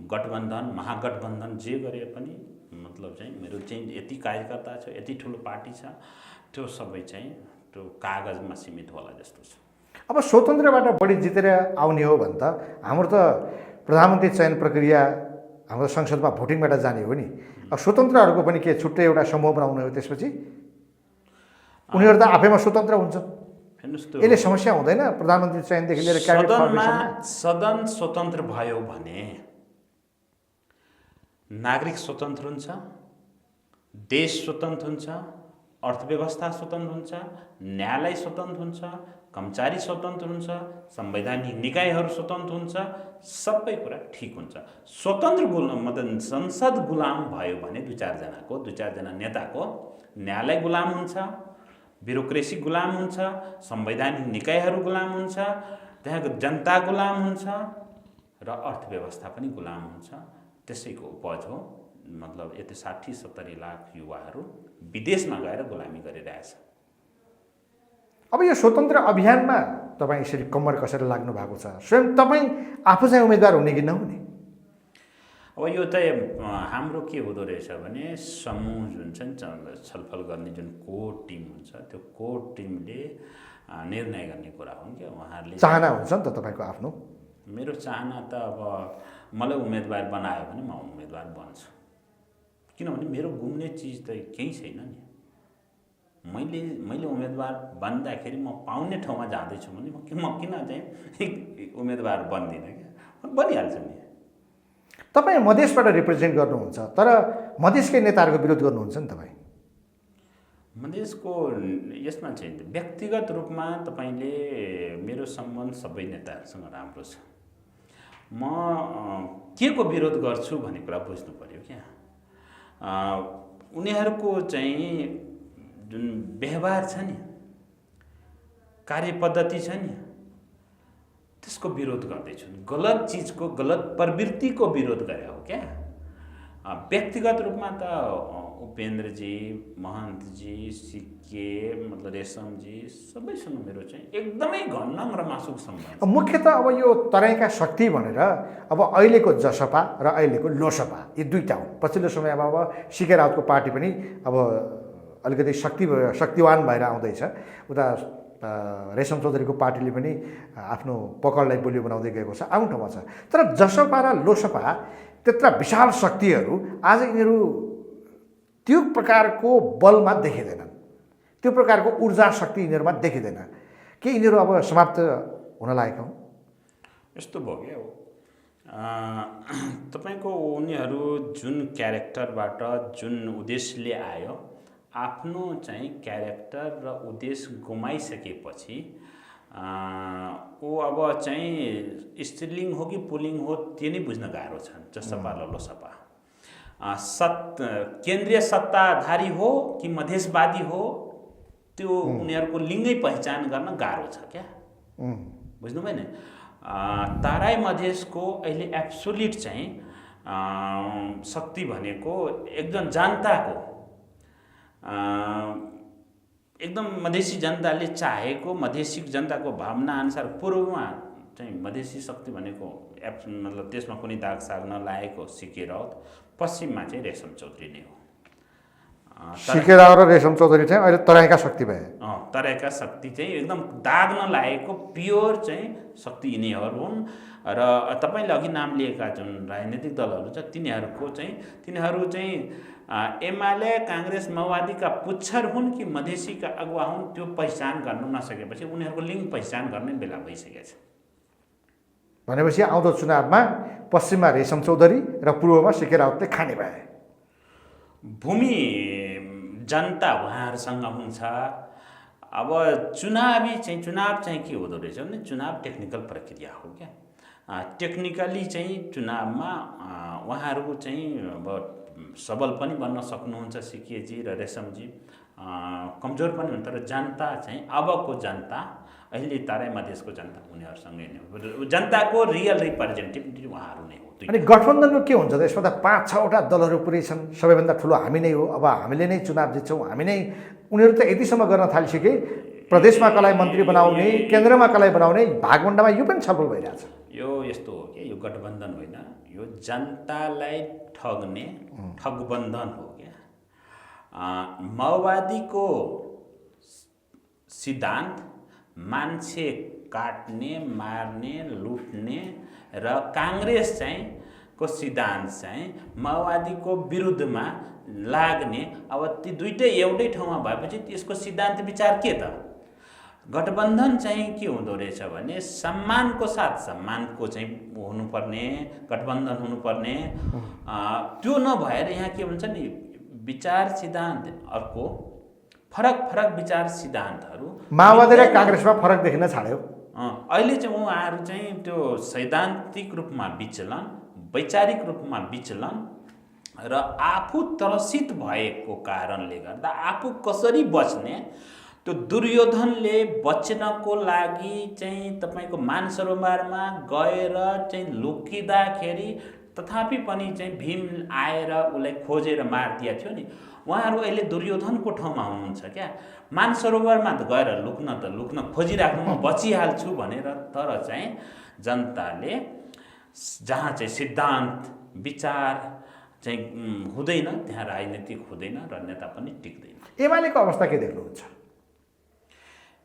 गठबन्धन महागठबन्धन जे गरे पनि मतलब चाहिँ मेरो चाहिँ यति कार्यकर्ता छ, यति ठुलो पार्टी छ, त्यो सबै चाहिँ त्यो कागजमा सीमित होला जस्तो छ। अब स्वतन्त्रबाट बढी जितेर आउने हो भने त हाम्रो त प्रधानमन्त्री चयन प्रक्रिया हाम्रो संसदमा भोटिङबाट जाने हो नि। अब स्वतन्त्रहरूको पनि के छुट्टै एउटा समूह बनाउने हो, त्यसपछि उनीहरू त आफैमा स्वतन्त्र हुन्छन्। यसले समस्या हुँदैन प्रधानमन्त्री चयनदेखि लिएर क्याबिनेट फर्मेसनमा? सदन स्वतन्त्र भयो भने नागरिक स्वतन्त्र हुन्छ, देश स्वतन्त्र हुन्छ, अर्थव्यवस्था स्वतन्त्र हुन्छ, न्यायालय स्वतन्त्र हुन्छ, कर्मचारी स्वतन्त्र हुन्छ, संवैधानिक निकायहरू स्वतन्त्र हुन्छ, सबै कुरा ठिक हुन्छ। स्वतन्त्र मतलब संसद गुलाम भयो भने दुई चारजना नेताको न्यायालय गुलाम हुन्छ, ब्युरोक्रेसी गुलाम हुन्छ, संवैधानिक निकायहरू गुलाम हुन्छ, त्यहाँको जनता गुलाम हुन्छ र अर्थव्यवस्था पनि गुलाम हुन्छ। त्यसैको उपज हो मतलब यति 60-70 लाख युवाहरू विदेशमा गएर गुलामी गरिरहेछ। अब यो स्वतन्त्र अभियानमा तपाईँ यसरी कम्मर कसेर लाग्नु भएको छ, स्वयं तपाईँ आफू चाहिँ उम्मेदवार हुने कि नहुने? अब यो चाहिँ हाम्रो के हुँदो रहेछ भने समूह जुन छ नि छलफल गर्ने जुन कोर टिम हुन्छ, त्यो कोर टिमले निर्णय गर्ने कुरा हो कि उहाँहरूले चाहना हुन्छ नि त तपाईँको आफ्नो। मेरो चाहना त अब मलाई उम्मेदवार बनायो भने म उम्मेदवार बन्छु, किनभने मेरो गुम्ने चिज त केही छैन नि। मैले उम्मेदवार बन्दाखेरि म पाउने ठाउँमा जाँदैछु भने म किन चाहिँ उम्मेदवार बन्दिनँ क्या, बनिहाल्छु नि। तपाईँ मधेसबाट रिप्रेजेन्ट गर्नुहुन्छ, तर मधेसकै नेताहरूको विरोध गर्नुहुन्छ नि तपाईँ। मधेसको यसमा चाहिँ व्यक्तिगत रूपमा तपाईँले मेरो सम्बन्ध सबै नेताहरूसँग राम्रो छ। म के को विरोध गर्छु भन्ने कुरा बुझ्नु पर्यो क्या। उनीहरूको चाहिँ जुन व्यवहार छ नि, कार्यपद्धति छ नि, त्यसको विरोध गर्दैछु। गलत चिजको, गलत प्रवृत्तिको विरोध गरे हो क्या। व्यक्तिगत रूपमा त उपेन्द्रजी, महन्तजी, सिके मतलब रेशमजी सबैसँग मेरो चाहिँ एकदमै घन्नम र मासुक सम्बन्ध। मुख्यतः अब यो तराईका शक्ति भनेर अब अहिलेको जसपा र अहिलेको लोसपा यी दुईटा हुन्। पछिल्लो समयमा अब सिके राउतको पार्टी पनि अब अलिकति शक्तिवान भएर आउँदैछ। उता रेशम चौधरीको पार्टीले पनि आफ्नो पकडलाई बलियो बनाउँदै गएको छ, आफ्नो ठाउँमा छ। तर जसपा र लोसपा त्यत्रा विशाल शक्तिहरू आज यिनीहरू त्यो प्रकारको बलमा देखिँदैनन्, त्यो प्रकारको ऊर्जा शक्ति यिनीहरूमा देखिँदैन। के यिनीहरू अब समाप्त हुन लागेका हुन्? यस्तो भयो क्या हो तपाईँको उनीहरू जुन क्यारेक्टरबाट जुन उद्देश्यले आयो, आफ्नो चाहिँ क्यारेक्टर र उद्देश्य गुमाइसकेपछि ऊ अब चाहिँ स्त्रीलिङ्ग हो कि पुल्लिङ्ग हो त्यो नै बुझ्न गाह्रो छ। जसपा र लोसपा केन्द्रीय सत्ताधारी हो कि मधेसवादी हो, त्यो उनीहरूको लिङ्गै पहिचान गर्न गाह्रो छ क्या। बुझ्नुभयो नि। तराई मधेसको अहिले एब्सोल्युट चाहिँ शक्ति भनेको एकदम जनताको एकदम मधेसी जनताले चाहेको, मधेसी जनताको भावना अनुसार पूर्वमा चाहिँ मधेसी शक्ति भनेको मतलब त्यसमा कुनै दाग साग नलागेको सिके राउत, पश्चिममा चाहिँ रेशम चौधरी नै हो। सिके राउत र रेशम चौधरी चाहिँ अहिले तराईका शक्ति भए। तराईका शक्ति चाहिँ एकदम दाग नलागेको प्योर चाहिँ शक्ति यिनीहरू हुन्। र तपाईँले अघि नाम लिएका जुन राजनीतिक दलहरू छ तिनीहरू चाहिँ एमाले काङ्ग्रेस माओवादीका पुच्छर हुन् कि मधेसीका अगुवा हुन्, त्यो पहिचान गर्न नसकेपछि उनीहरूको लिङ्ग पहिचान गर्ने बेला भइसकेको छ। भनेपछि आउँदो चुनावमा पश्चिममा रेशम चौधरी र पूर्वमा सिके राउतले खाने भए। भूमि जनता उहाँहरूसँग हुन्छ। अब चुनाव चाहिँ के हुँदो रहेछ भने चुनाव टेक्निकल प्रक्रिया हो क्या। टेक्निकली चाहिँ चुनावमा उहाँहरूको चाहिँ अब सबल पनि बन्न सक्नुहुन्छ सिकेजी र रेशमजी, कमजोर पनि हुन्, तर जनता चाहिँ अबको जनता अहिले तराई मधेसको जनता उनीहरूसँगै नै हो, जनताको रियल रिप्रेजेन्टेटिभ उहाँहरू नै हो। अनि गठबन्धनको के हुन्छ त? यसमा त 5-6वटा दलहरू पुरै छन्, सबैभन्दा ठुलो हामी नै हो, अब हामीले नै चुनाव जित्छौँ, हामी नै। उनीहरू त यतिसम्म गर्न थालिसके प्रदेशमा कसलाई मन्त्री बनाउने, केन्द्रमा कसलाई बनाउने, भागवण्डामा यो पनि छलफल भइरहेछ। यो यस्तो हो कि यो गठबन्धन होइन, यो जनतालाई ठग्ने ठगबन्धन हो क्या। माओवादीको सिद्धान्त मान्छे काट्ने, मार्ने, लुट्ने र काङ्ग्रेस चाहिँ को सिद्धान्त चाहिँ माओवादीको विरुद्धमा लाग्ने। अब ती दुइटै एउटै ठाउँमा भएपछि त्यसको सिद्धान्त विचार के त? गठबन्धन चाहिँ के हुँदो रहेछ भने सम्मानको साथ सम्मानको चाहिँ हुनुपर्ने गठबन्धन हुनुपर्ने। त्यो नभएर यहाँ के हुन्छ नि, विचार सिद्धान्त अर्को, फरक फरक विचार सिद्धान्तहरू। माओवादी र काङ्ग्रेसमा फरक देखिन छाड्यो। अहिले चाहिँ उहाँहरू चाहिँ त्यो सैद्धान्तिक रूपमा विचलन, वैचारिक रूपमा विचलन र आफू त्रसित भएको कारणले गर्दा आफू कसरी बच्ने, त्यो दुर्योधनले बच्नको लागि चाहिँ तपाईँको मानसरोवरमा गएर चाहिँ लुकिँदाखेरि तथापि पनि चाहिँ भीम आएर उसलाई खोजेर मारिदिया थियो नि। उहाँहरू अहिले दुर्योधनको ठाउँमा हुनुहुन्छ क्या। मानसरोवरमा त गएर लुक्न खोजिराख्नु, म बचिहाल्छु भनेर। तर चाहिँ जनताले जहाँ चाहिँ सिद्धान्त विचार चाहिँ हुँदैन त्यहाँ राजनीतिक हुँदैन र नेता पनि टिक्दैन। एमालेको अवस्था के देख्नुहुन्छ?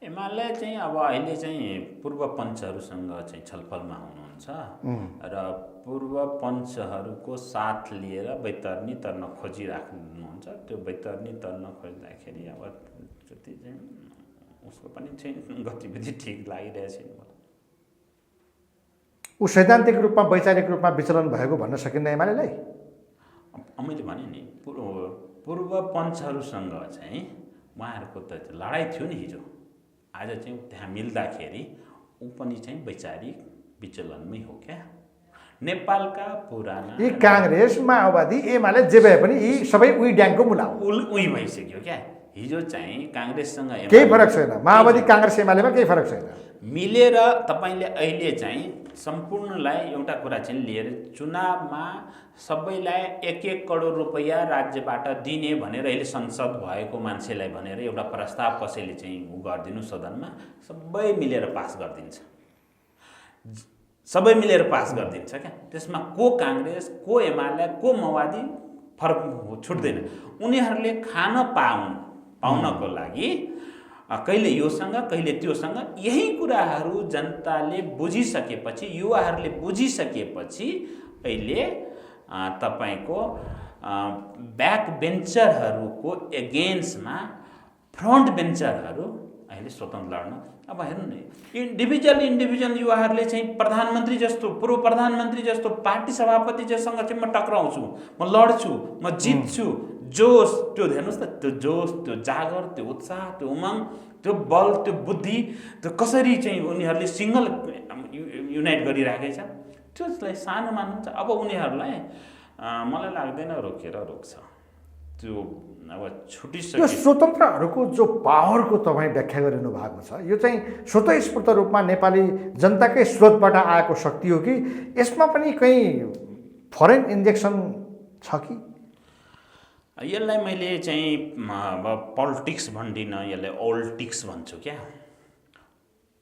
एमाले चाहिँ अब अहिले चाहिँ पूर्व पञ्चहरूसँग चाहिँ छलफलमा हुनुहुन्छ र पूर्व पञ्चहरूको साथ लिएर बैतरनी तर्न खोजिराख्नुहुन्छ। त्यो बैतरनी तर्न खोज्दाखेरि अब जति चाहिँ उसको पनि चाहिँ गतिविधि ठिक लागिरहेको छैन। ऊ सैद्धान्तिक रूपमा वैचारिक रूपमा विचलन भएको भन्न सकिन्न एमालेलाई? मैले भने नि पूर्व पञ्चहरूसँग चाहिँ उहाँहरूको त लडाइँ थियो नि हिजो। आज चाहिँ त्यहाँ मिल्दाखेरि ऊ पनि चाहिँ वैचारिक विचलनमै हो क्या। नेपालका पुराना यी काङ्ग्रेस, माओवादी, एमाले जे भए पनि यी सबै उही ड्याङको मुला हो। उही भइसक्यो क्या। हिजो चाहिँ काङ्ग्रेससँग केही फरक छैन, माओवादी काङ्ग्रेस एमालेमा केही फरक छैन। मिलेर तपाईँले अहिले चाहिँ सम्पूर्णलाई एउटा कुरा चाहिँ लिएर चुनावमा सबैलाई 1-1 करोड रुपैयाँ राज्यबाट दिने भनेर अहिले संसद भएको मान्छेलाई भनेर एउटा प्रस्ताव कसैले चाहिँ गरिदिनु सदनमा, सबै मिलेर पास गरिदिन्छ। सबै मिलेर पास गरिदिन्छ क्या। त्यसमा को काङ्ग्रेस, को एमाले, को माओवादी फरक छुट्दैन। उनीहरूले खान पाउनको लागि कहिले योसँग कहिले त्योसँग, यही कुराहरू जनताले बुझिसकेपछि, युवाहरूले बुझिसकेपछि अहिले तपाईँको ब्याक बेन्चरहरूको एगेन्स्टमा फ्रन्ट बेन्चरहरू अहिले स्वतन्त्र लड्न। अब हेर्नु न, इन्डिभिजुअल युवाहरूले चाहिँ प्रधानमन्त्री जस्तो, पूर्व प्रधानमन्त्री जस्तो, पार्टी सभापति जसँग चाहिँ म टक्राउँछु, म लड्छु, म जित्छु, जोस, त्यो हेर्नुहोस् त, त्यो जोस, त्यो जागर, त्यो उत्साह, त्यो उमङ्ग, त्यो बल, त्यो बुद्धि, त्यो कसरी चाहिँ उनीहरूले सिङ्गल युनाइट गरिराखेछ, त्यसलाई सानो मान्नुहुन्छ। अब उनीहरूलाई मलाई लाग्दैन रोकेर रोक्छ। त्यो अब छुटिसक्यो। यो स्वतन्त्रहरूको जो पावरको तपाईँ व्याख्या गरिनु भएको छ, यो चाहिँ स्वतःस्फूर्त रूपमा नेपाली जनताकै स्रोतबाट आएको शक्ति हो कि यसमा पनि कहीँ फरेन इन्जेक्सन छ कि? यसलाई मैले चाहिँ अब पोलिटिक्स भन्दिनँ, यसलाई ओल्टिक्स भन्छु क्या।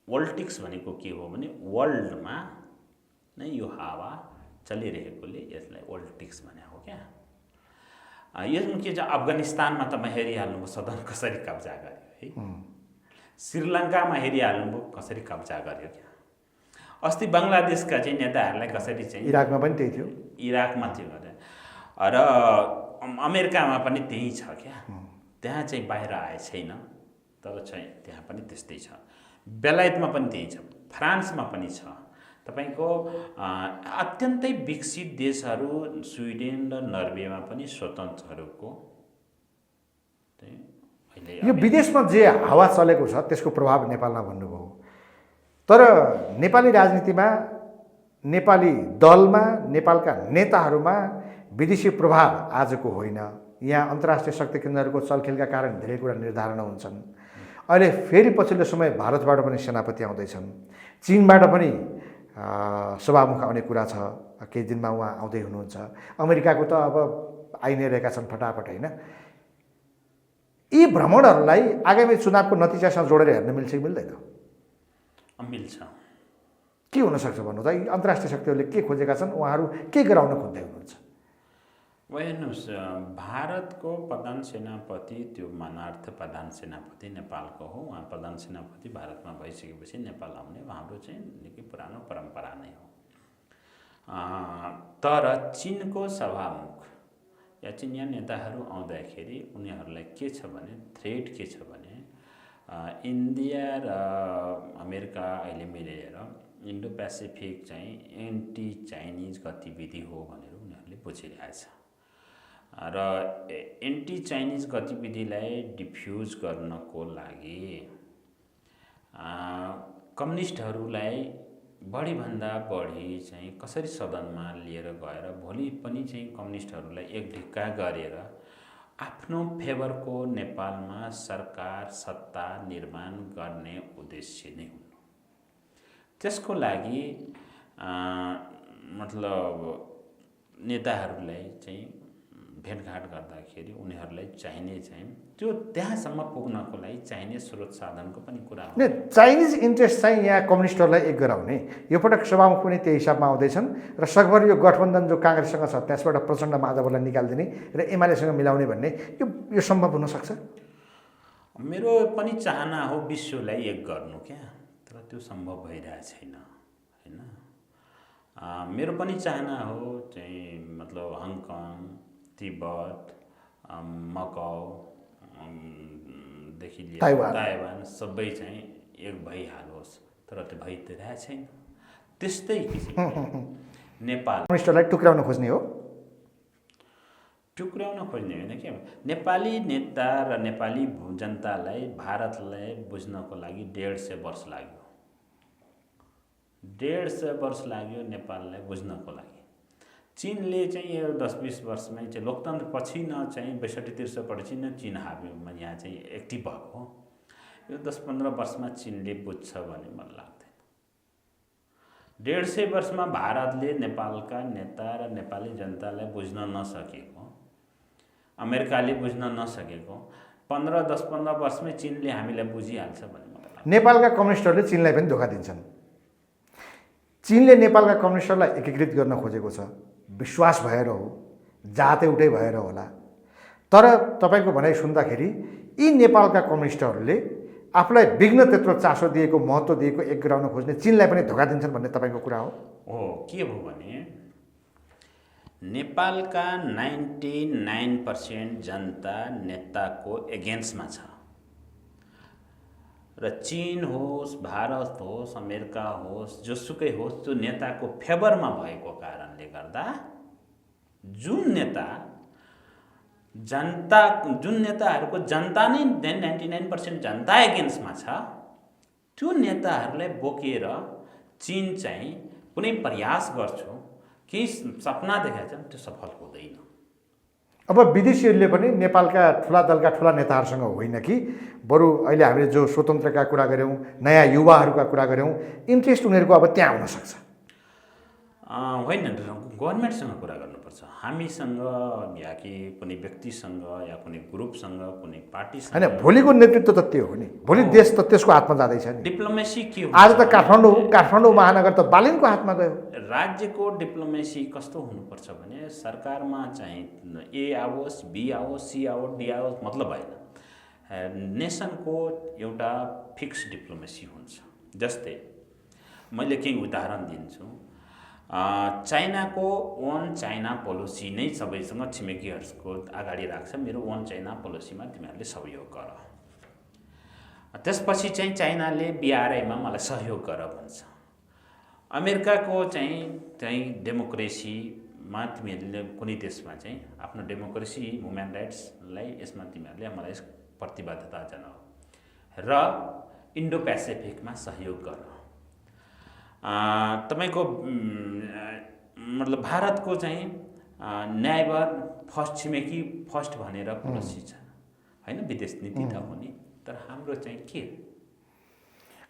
ओल्टिक्स भनेको के हो भने वर्ल्डमा नै यो हावा चलिरहेकोले यसलाई ओल्टिक्स भने हो क्या। यसमा के छ, अफगानिस्तानमा तपाईँ हेरिहाल्नुभयो सदन कसरी कब्जा गर्यो है, श्रीलङ्कामा हेरिहाल्नुभयो कसरी कब्जा गर्यो क्या। अस्ति बङ्गलादेशका चाहिँ नेताहरूलाई कसरी चाहिँ, इराकमा पनि त्यही थियो, इराकमा थियो र अमेरिकामा पनि त्यही छ क्या। त्यहाँ चाहिँ बाहिर आए छैन, तर चाहिँ त्यहाँ पनि त्यस्तै छ। बेलायतमा पनि त्यही छ, फ्रान्समा पनि छ। तपाईँको अत्यन्तै विकसित देशहरू स्विडेन र नर्वेमा पनि स्वतन्त्रहरूको यो विदेशमा जे हावा चलेको छ त्यसको प्रभाव नेपालमा भन्नुभयो। तर नेपाली राजनीतिमा नेपाली दलमा नेपालका नेताहरूमा विदेशी प्रभाव आजको होइन। यहाँ अन्तर्राष्ट्रिय शक्ति केन्द्रहरूको चलखेलका कारण धेरै कुरा निर्धारण हुन्छन्। अहिले फेरि पछिल्लो समय भारतबाट पनि सेनापति आउँदैछन्, चीनबाट पनि सभामुख आउने कुरा छ, केही दिनमा उहाँ आउँदै हुनुहुन्छ। अमेरिकाको त अब आइ नै रहेका छन् फटाफट होइन। यी भ्रमणहरूलाई आगामी चुनावको नतिजासँग जोडेर हेर्न मिल्छ कि मिल्दैन? मिल्छ। के हुनसक्छ भन्नु त? यी अन्तर्राष्ट्रिय शक्तिहरूले के खोजेका छन्, उहाँहरू के गराउन खोज्दै हुनुहुन्छ? हेर्नुहोस्, भारतको प्रधान सेनापति त्यो मानार्थ प्रधान सेनापति नेपालको हो। उहाँ प्रधान सेनापति भारतमा भइसकेपछि नेपाल आउने हाम्रो चाहिँ निकै पुरानो परम्परा नै हो। तर चीनको सभामुख या चिनिया नेताहरू आउँदाखेरि उनीहरूलाई के छ भने, थ्रेट के छ भने, इन्डिया र अमेरिका अहिले मिलेर इन्डो पेसिफिक चाहिँ एन्टी चाइनिज गतिविधि हो भनेर उनीहरूले बुझिरहेछ र एन्टी चाइनिज गतिविधिलाई डिफ्युज गर्नको लागि कम्युनिस्टहरूलाई बढीभन्दा बढी चाहिँ कसरी सदनमा लिएर गएर भोलि पनि चाहिँ कम्युनिस्टहरूलाई एक ढिक्का गरेर आफ्नो फेभरको नेपालमा सरकार सत्ता निर्माण गर्ने उद्देश्य नै हुनु। त्यसको लागि मतलब नेताहरूलाई चाहिँ भेटघाट गर्दाखेरि उनीहरूलाई चाहिने चाहिँ त्यो त्यहाँसम्म पुग्नको लागि चाहिने स्रोत साधनको पनि कुरा हो। चाइनिज इन्ट्रेस्ट चाहिँ यहाँ कम्युनिस्टहरूलाई एक गराउने। यो पटक सभामुख पनि त्यही हिसाबमा आउँदैछन् र सकभर यो गठबन्धन जो काङ्ग्रेससँग छ त्यसबाट प्रचण्ड माधवलाई निकालिदिने र एमालेसँग मिलाउने भन्ने यो सम्भव हुनसक्छ। मेरो पनि चाहना हो विश्वलाई एक गर्नु क्या, तर त्यो सम्भव भइरहेको छैन होइन। मेरो पनि चाहना हो चाहिँ मतलब हङकङ, तिब्बत, मकाउदेखि लिएर ताइवान सबै चाहिँ एक भइहालोस्, तर त्यो भइरहेको छैन। त्यस्तै किसिमले नेपाल कम्युनिस्टलाई टुक्राउन खोज्ने हो। टुक्राउन खोज्ने होइन क्या, नेपाली नेता र नेपाली जनतालाई भारतलाई बुझ्नको लागि 150 वर्ष लाग्यो। 150 वर्ष लाग्यो नेपाललाई बुझ्नको लागि। चीनले चाहिँ यो 10-20 वर्षमै चाहिँ लोकतन्त्र पछि न चाहिँ 62-63 पछि नै चीन हाबीमा यहाँ चाहिँ एक्टिभ भएको हो। यो 10-15 वर्षमा चीनले बुझ्छ भने मलाई लाग्दैन। 150 वर्षमा भारतले नेपालका नेता र नेपाली जनतालाई बुझ्न नसकेको, अमेरिकाले बुझ्न नसकेको 10-15 वर्षमै चीनले हामीलाई बुझिहाल्छ भन्ने मलाई लाग्छ। नेपालका कम्युनिस्टहरूले चीनलाई पनि धोका दिन्छन्। चीनले नेपालका कम्युनिस्टहरूलाई एकीकृत गर्न खोजेको छ, विश्वास भएर हो, जात एउटै भएर होला। तर तपाईँको भनाइ सुन्दाखेरि यी नेपालका कम्युनिस्टहरूले आफूलाई विघ्न त्यत्रो चासो दिएको, महत्त्व दिएको एक गराउन खोज्ने चीनलाई पनि धोका दिन्छन् भन्ने तपाईँको कुरा हो। के हो भने नेपालका 99% जनता नेताको एगेन्स्टमा छ र चीन होस्, भारत होस्, अमेरिका होस्, जोसुकै होस्, त्यो नेताको फेभरमा भएको कारणले गर्दा जुन नेताहरूको जनता नै 99% जनता एगेन्स्टमा छ, त्यो नेताहरूलाई बोकेर चीन चाहिँ कुनै प्रयास गर्छु केही सपना देखाएको छ, त्यो सफल हुँदैन। अब विदेशीहरूले पनि नेपालका ठुला दलका ठुला नेताहरूसँग होइन कि बरु अहिले हामीले जो स्वतन्त्रका कुरा गऱ्यौँ, नयाँ युवाहरूका कुरा गऱ्यौँ, इन्ट्रेस्ट उनीहरूको अब त्यहाँ हुनसक्छ। होइन, गभर्मेन्टसँग कुरा गर्नुपर्छ। हामीसँग या कि कुनै व्यक्तिसँग या कुनै ग्रुपसँग, कुनै पार्टीसँग होइन। भोलिको नेतृत्व त त्यो हो नि, भोलि देश त त्यसको हातमा जाँदैछ नि। डिप्लोमेसी के हो? आज त काठमाडौँ महानगर त बालिनको हातमा गयो। राज्यको डिप्लोमेसी कस्तो हुनुपर्छ भने सरकारमा चाहिँ ए आओस्, बी आओस्, सी आओस्, डी आओस् मतलब होइन। नेसनको एउटा फिक्स डिप्लोमेसी हुन्छ। जस्तै मैले केही उदाहरण दिन्छु। चाइनाको वन चाइना पोलिसी नै सबैसँग छिमेकीहरूको अगाडि राख्छ, मेरो वन चाइना पोलिसीमा तिमीहरूले सहयोग गर। त्यसपछि चाहिँ चाइनाले बिआरआईमा मलाई सहयोग गर भन्छ। अमेरिकाको चाहिँ डेमोक्रेसीमा तिमीहरूले कुनै देशमा चाहिँ आफ्नो डेमोक्रेसी, ह्युमन राइट्सलाई यसमा तिमीहरूले मलाई प्रतिबद्धता जनाऊ र इन्डो पेसिफिकमा सहयोग गर। तपाईँको मतलब भारतको चाहिँ न्यायबर फर्स्ट छिमेकी फर्स्ट भनेर पोलिसी छ होइन, विदेश नीति त हो नि। तर हाम्रो चाहिँ के,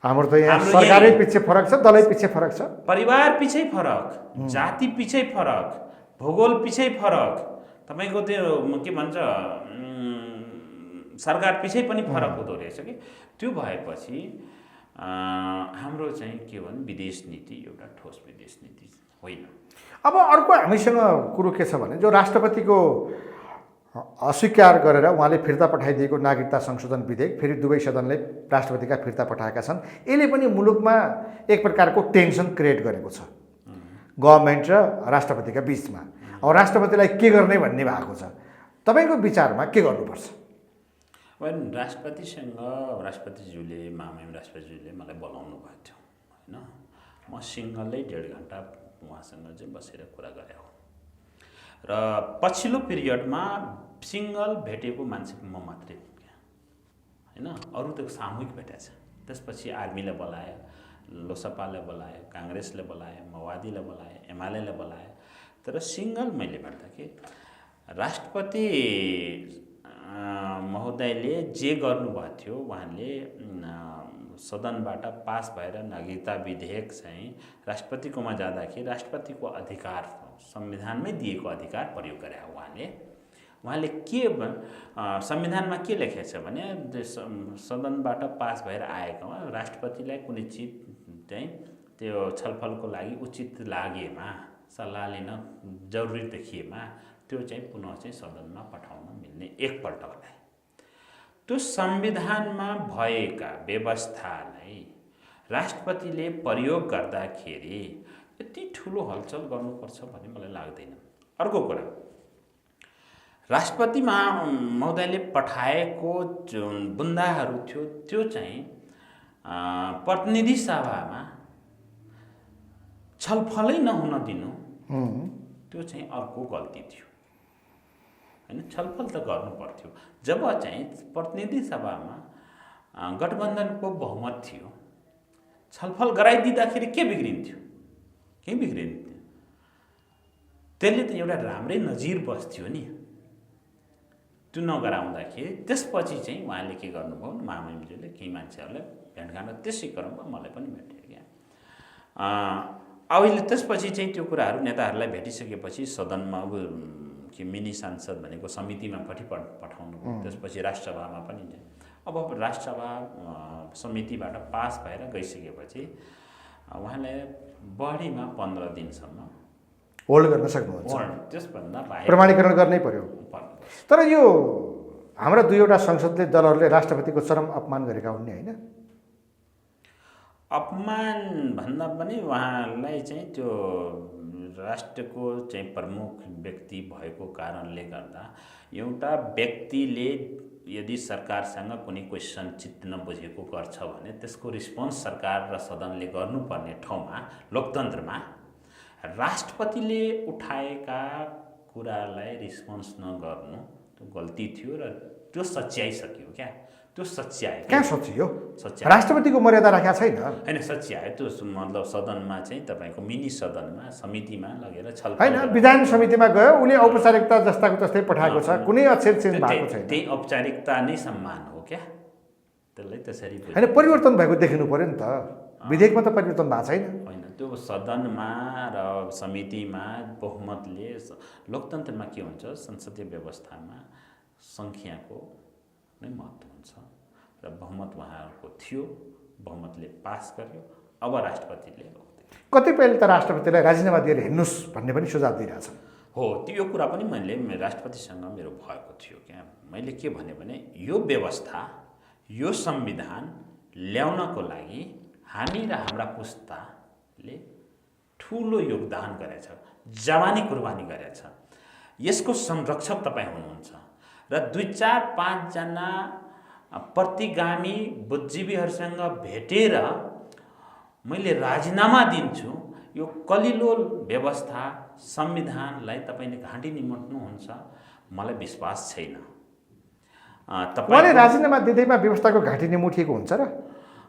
हाम्रो त यहाँ सरकारै पछि फरक छ, दलै पछि फरक छ, परिवार पछि फरक, जाति पछि फरक, भूगोल पछि फरक, तपाईँको त्यो के भन्छ सरकार पछि पनि फरक हुँदो रहेछ कि। त्यो भएपछि हाम्रो चाहिँ के भने विदेश नीति एउटा ठोस विदेश नीति होइन। अब अर्को हामीसँग कुरो के छ भने जो राष्ट्रपतिको अस्वीकार गरेर उहाँले फिर्ता पठाइदिएको नागरिकता संशोधन विधेयक फेरि दुवै सदनले राष्ट्रपतिका फिर्ता पठाएका छन्। यसले पनि मुलुकमा एक प्रकारको टेन्सन क्रिएट गरेको छ गभर्मेन्ट र राष्ट्रपतिका बिचमा। अब राष्ट्रपतिलाई के गर्ने भन्ने भएको छ, तपाईँको विचारमा के गर्नुपर्छ? राष्ट्रपतिसँग राष्ट्रपतिज्यूले महामहिम राष्ट्रपतिज्यूले मलाई बोलाउनु भएको थियो होइन, म सिङ्गलै 1.5 घन्टा उहाँसँग चाहिँ बसेर कुरा गरे हो। र पछिल्लो पिरियडमा सिङ्गल भेटेको मान्छे म मात्रै होइन, अरू त सामूहिक भेटेछ। त्यसपछि आर्मीले बोलायो, लोसपाले बोलायो, काङ्ग्रेसले बोलायो, माओवादीले बोलायो, एमाले बोलायो। तर सिङ्गल मैले भेट्दा कि राष्ट्रपति महोदयले जे गर्नुभएको थियो, उहाँले सदनबाट पास भएर नागरिकता विधेयक चाहिँ राष्ट्रपतिकोमा जाँदाखेरि राष्ट्रपतिको अधिकार, संविधानमै दिएको अधिकार प्रयोग गरे उहाँले के संविधानमा के लेखेको छ भने सदनबाट पास भएर आएकोमा राष्ट्रपतिलाई कुनै चिज चाहिँ त्यो छलफलको लागि उचित लागेमा, सल्लाह लिन जरुरी देखिएमा त्यो चाहिँ पुनः चाहिँ सदनमा पठाउन मिल्ने एकपल्टलाई। त्यो संविधानमा भएका व्यवस्थालाई राष्ट्रपतिले प्रयोग गर्दाखेरि यति ठुलो हलचल गर्नुपर्छ भन्ने मलाई लाग्दैन। अर्को कुरा, राष्ट्रपति महोदयले पठाएको जुन बुन्दाहरू थियो त्यो चाहिँ प्रतिनिधि सभामा छलफलै नहुन दिनु, त्यो चाहिँ अर्को गल्ती थियो होइन। छलफल त गर्नु पर्थ्यो। जब चाहिँ प्रतिनिधि सभामा गठबन्धनको बहुमत थियो, छलफल गराइदिँदाखेरि के बिग्रिन्थ्यो? केही बिग्रिन्थ्यो। त्यसले त एउटा राम्रै नजिर बस्थ्यो नि। त्यो नगराउँदाखेरि त्यसपछि चाहिँ उहाँले के गर्नुभयो, महामहिमज्यूले केही मान्छेहरूलाई भेटघाट त्यसै क्रममा मलाई पनि भेट्यो क्या। अहिले त्यसपछि चाहिँ त्यो कुराहरू नेताहरूलाई भेटिसकेपछि सदनमा अब के मिनी सांसद भनेको समितिमा पठाउनु, त्यसपछि राष्ट्रसभामा पनि अब राष्ट्रसभा समितिबाट पास भएर गइसकेपछि उहाँले बढीमा 15 दिनसम्म होल्ड गर्न सक्नुहुन्छ। त्यसभन्दा बाहेक प्रमाणीकरण गर्नै पर्यो। तर यो हाम्रा दुईवटा संसदीय दलहरूले राष्ट्रपतिको चरम अपमान गरेका हुन् नि होइन? अपमान भन्दा पनि उहाँलाई चाहिँ त्यो राष्ट्रको चाहिँ प्रमुख व्यक्ति भएको कारणले गर्दा एउटा व्यक्तिले यदि सरकारसँग कुनै क्वेसन चित्त नबुझेको गर्छ भने त्यसको रिस्पोन्स सरकार र सदनले गर्नुपर्ने ठाउँमा लोकतन्त्रमा राष्ट्रपतिले उठाएका कुरालाई रिस्पोन्स नगर्नु त्यो गल्ती थियो र त्यो सच्याइसक्यो क्या। त्यो सच्यायो। कहाँ सच्यायो? राष्ट्रपतिको मर्यादा राखेको छैन होइन, सच्यायो। त्यो मतलब सदनमा चाहिँ तपाईँको मिनी सदनमा समितिमा लगेर छलफल होइन, विधान समितिमा गयो, उसले औपचारिकता जस्ताको तस्तै पठाएको छ, कुनै अक्षर चेन्ज भएको छैन। त्यही औपचारिकता नै सम्मान हो क्या। त्यसलाई त्यसरी होइन, परिवर्तन भएको देखिनु पर्यो नि त। विधेयकमा त परिवर्तन भएको छैन। होइन, त्यो सदनमा र समितिमा बहुमतले लोकतन्त्रमा के हुन्छ, संसदीय व्यवस्थामा सङ्ख्याको नै महत्त्व हुन्छ र बहुमत उहाँहरूको थियो, बहुमतले पास गर्यो। अब राष्ट्रपतिले कतिपयले त राष्ट्रपतिलाई राजीनामा दिएर हिँड्नुहोस् भन्ने पनि सुझाव दिइरहेछन्। हो, त्यो कुरा पनि मैले राष्ट्रपतिसँग मेरो भएको थियो क्या। मैले के भने यो व्यवस्था, यो संविधान ल्याउनको लागि हामी र हाम्रा पुस्ताले ठुलो योगदान गरेछ, जवानी कुर्बानी गरेछ। यसको संरक्षक तपाईँ हुनुहुन्छ र 2-4-5 जना प्रतिगामी बुद्धिजीवीहरूसँग भेटेर मैले राजीनामा दिन्छु, यो कलिलो व्यवस्था संविधानलाई तपाईँले घाँटी निमट्नुहुन्छ, मलाई विश्वास छैन। तपाईँले राजीनामा दिँदैमा व्यवस्थाको घाँटी निमुठिएको हुन्छ र?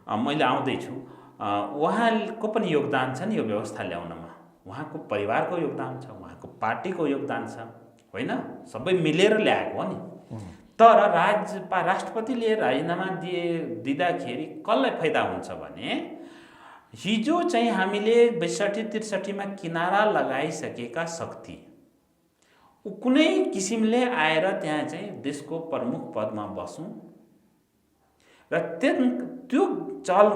मैले आउँदैछु। उहाँको पनि योगदान छ नि यो व्यवस्था ल्याउनमा। उहाँको परिवारको योगदान छ, उहाँको पार्टीको योगदान छ, होइन? सबै मिलेर ल्याएको हो नि। तर राष्ट्रपतिले राजीनामा दिँदाखेरि कसलाई फाइदा हुन्छ भने हिजो चाहिँ हामीले 62-63मा किनारा लगाइसकेका शक्ति कुनै किसिमले आएर त्यहाँ चाहिँ देशको प्रमुख पदमा बसौँ र त्यो चल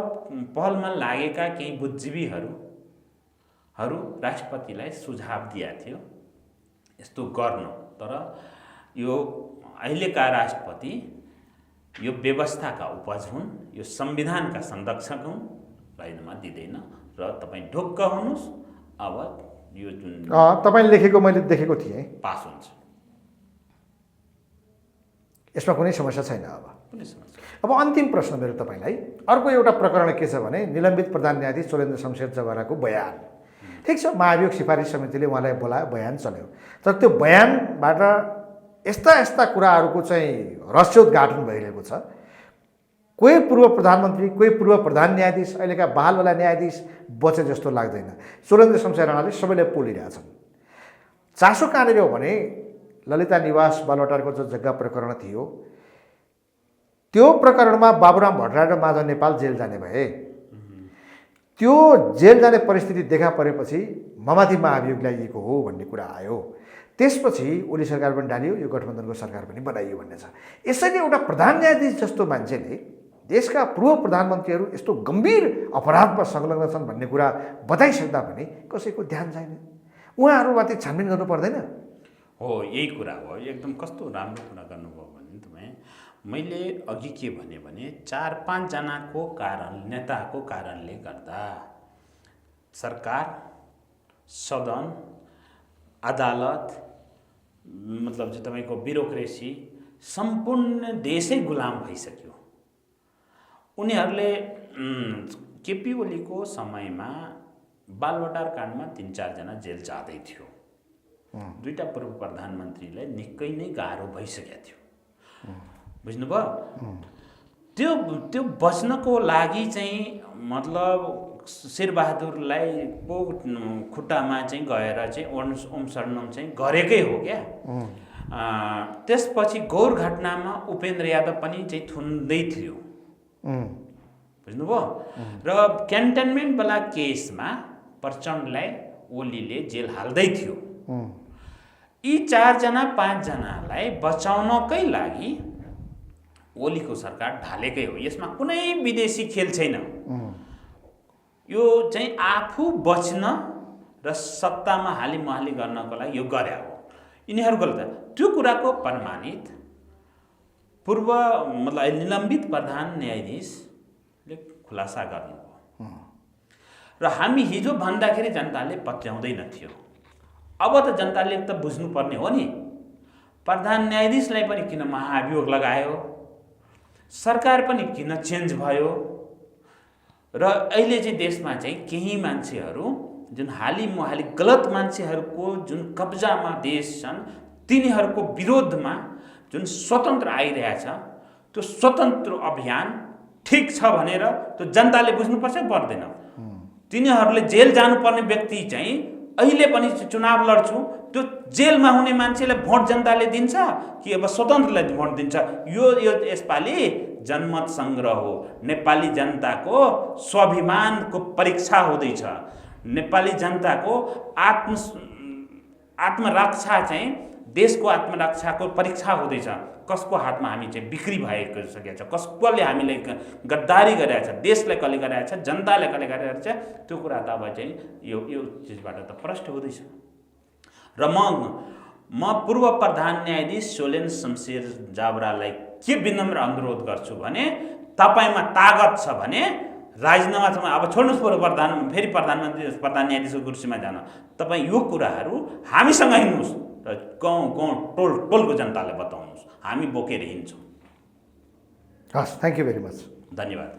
पहलमा लागेका केही बुद्धिजीवीहरू राष्ट्रपतिलाई सुझाव दिएको थियो यस्तो गर्नु। तर यो अहिलेका राष्ट्रपति यो व्यवस्थाका उपज हुन्, यो संविधानका संरक्षक हुन्, राजीनामा दिँदैन र तपाईँ ढुक्क हुनुहोस्। अब यो जुन तपाईँले लेखेको मैले देखेको थिएँ पास हुन्छ, यसमा कुनै समस्या छैन। कुनै समस्या। अब अन्तिम प्रश्न मेरो तपाईँलाई, अर्को एउटा प्रकरण के छ भने निलम्बित प्रधान न्यायाधीश चोलेन्द्र शमशेर जवाराको बयान। ठिक छ, महाभियोग सिफारिस समितिले उहाँलाई बोलायो, बयान चल्यो। तर त्यो बयानबाट यस्ता यस्ता कुराहरूको चाहिँ रहस्योद्घाटन भइरहेको छ। कोही पूर्व प्रधानमन्त्री, कोही पूर्व प्रधान न्यायाधीश, अहिलेका बहालवाला न्यायाधीश बचे जस्तो लाग्दैन। चोलेन्द्र शमशेर राणाले सबैले पोलिरहेछन्। चासो कहाँनिर हो भने ललिता निवास बालवाटारको जो जग्गा प्रकरण थियो त्यो प्रकरणमा बाबुराम भट्टराई र माधव नेपाल जेल जाने भए। त्यो जेल जाने परिस्थिति देखा परेपछि मामाथि महाभियोग ल्याइएको हो भन्ने कुरा आयो। त्यसपछि ओली सरकार पनि डालियो, यो गठबन्धनको सरकार पनि बनाइयो भन्ने छ। यसरी एउटा प्रधान न्यायाधीश जस्तो मान्छेले देशका पूर्व प्रधानमन्त्रीहरू यस्तो गम्भीर अपराधमा संलग्न छन् भन्ने कुरा बताइसक्दा पनि कसैको ध्यान छैन। उहाँहरूमाथि छानबिन गर्नु पर्दैन? हो, यही कुरा हो। एकदम कस्तो राम्रो कुरा गर्नुभयो भने तपाईँ। मैले अघि के भने 4-5 जनाको नेताको कारणले गर्दा सरकार, सदन, अदालत, मतलब जो तपाईँको ब्युरोक्रेसी, सम्पूर्ण देशै गुलाम भइसक्यो। उनीहरूले केपी ओलीको समयमा बालवाटार काण्डमा 3-4 जना जेल जाँदै थियो। 2टा पूर्व प्रधानमन्त्रीलाई निकै नै गाह्रो भइसकेको थियो, बुझ्नुभयो? त्यो बच्नको लागि चाहिँ मतलब शेरबहादुरलाई को खुट्टामा चाहिँ गएर चाहिँ ओम शरणम चाहिँ गरेकै हो क्या। त्यसपछि गौर घटनामा उपेन्द्र यादव पनि चाहिँ थुन्दै थियो, बुझ्नुभयो? र क्यान्टनमेन्टवाला केसमा प्रचण्डलाई ओलीले जेल हाल्दै थियो। यी 4 जना 5 जनालाई बचाउनकै लागि ओलीको सरकार ढालेकै हो। यसमा कुनै विदेशी खेल छैन। यो चाहिँ आफू बच्न र सत्तामा हालिमहाली गर्नको लागि यो गरे हो यिनीहरूको। त्यो कुराको प्रमाणित पूर्व मतलब निलम्बित प्रधान न्यायाधीशले खुलासा गर्नुभयो र हामी हिजो भन्दाखेरि जनताले पत्याउँदैन थियो। अब त जनताले त बुझ्नुपर्ने हो नि, प्रधान न्यायाधीशलाई पनि किन महाभियोग लगायो, सरकार पनि किन चेन्ज भयो र अहिले चाहिँ देशमा चाहिँ केही मान्छेहरू जुन हालिमुहाली गलत मान्छेहरूको जुन कब्जामा देश छन् तिनीहरूको विरोधमा जुन स्वतन्त्र आइरहेछ, त्यो स्वतन्त्र अभियान ठिक छ भनेर त्यो जनताले बुझ्नुपर्छ पर्दैन? तिनीहरूले जेल जानुपर्ने व्यक्ति चाहिँ अहिले पनि चुनाव लड्छु, त्यो जेलमा हुने मान्छेलाई भोट जनताले दिन्छ कि अब स्वतन्त्रलाई भोट दिन्छ? यो यसपालि जनमत सङ्ग्रह हो। नेपाली जनताको स्वाभिमानको परीक्षा हुँदैछ। नेपाली जनताको आत्मरक्षा चाहिँ देशको आत्मरक्षाको परीक्षा हुँदैछ। कसको हातमा हामी चाहिँ बिक्री भएको सकेको छ, कसले हामीलाई गद्दारी गरेको छ, देशलाई कसले गरेको छ, जनताले कसले गरेको छ, त्यो कुरा त अब चाहिँ यो चिजबाट त प्रष्ट हुँदैछ। र म पूर्व प्रधान न्यायाधीश चोलेन्द्र शमशेर जवारालाई के विनम्र अनुरोध गर्छु भने तपाईँमा तागत छ भने राजीनामा छ, अब छोड्नुहोस् फेरि प्रधान न्यायाधीशको कुर्सीमा जान। तपाईँ यो कुराहरू हामीसँग हिँड्नुहोस् र गाउँ टोलको जनतालाई बताउनुहोस्, हामी बोकेर हिँड्छौँ। हस्, थ्याङ्क यू भेरी मच। धन्यवाद।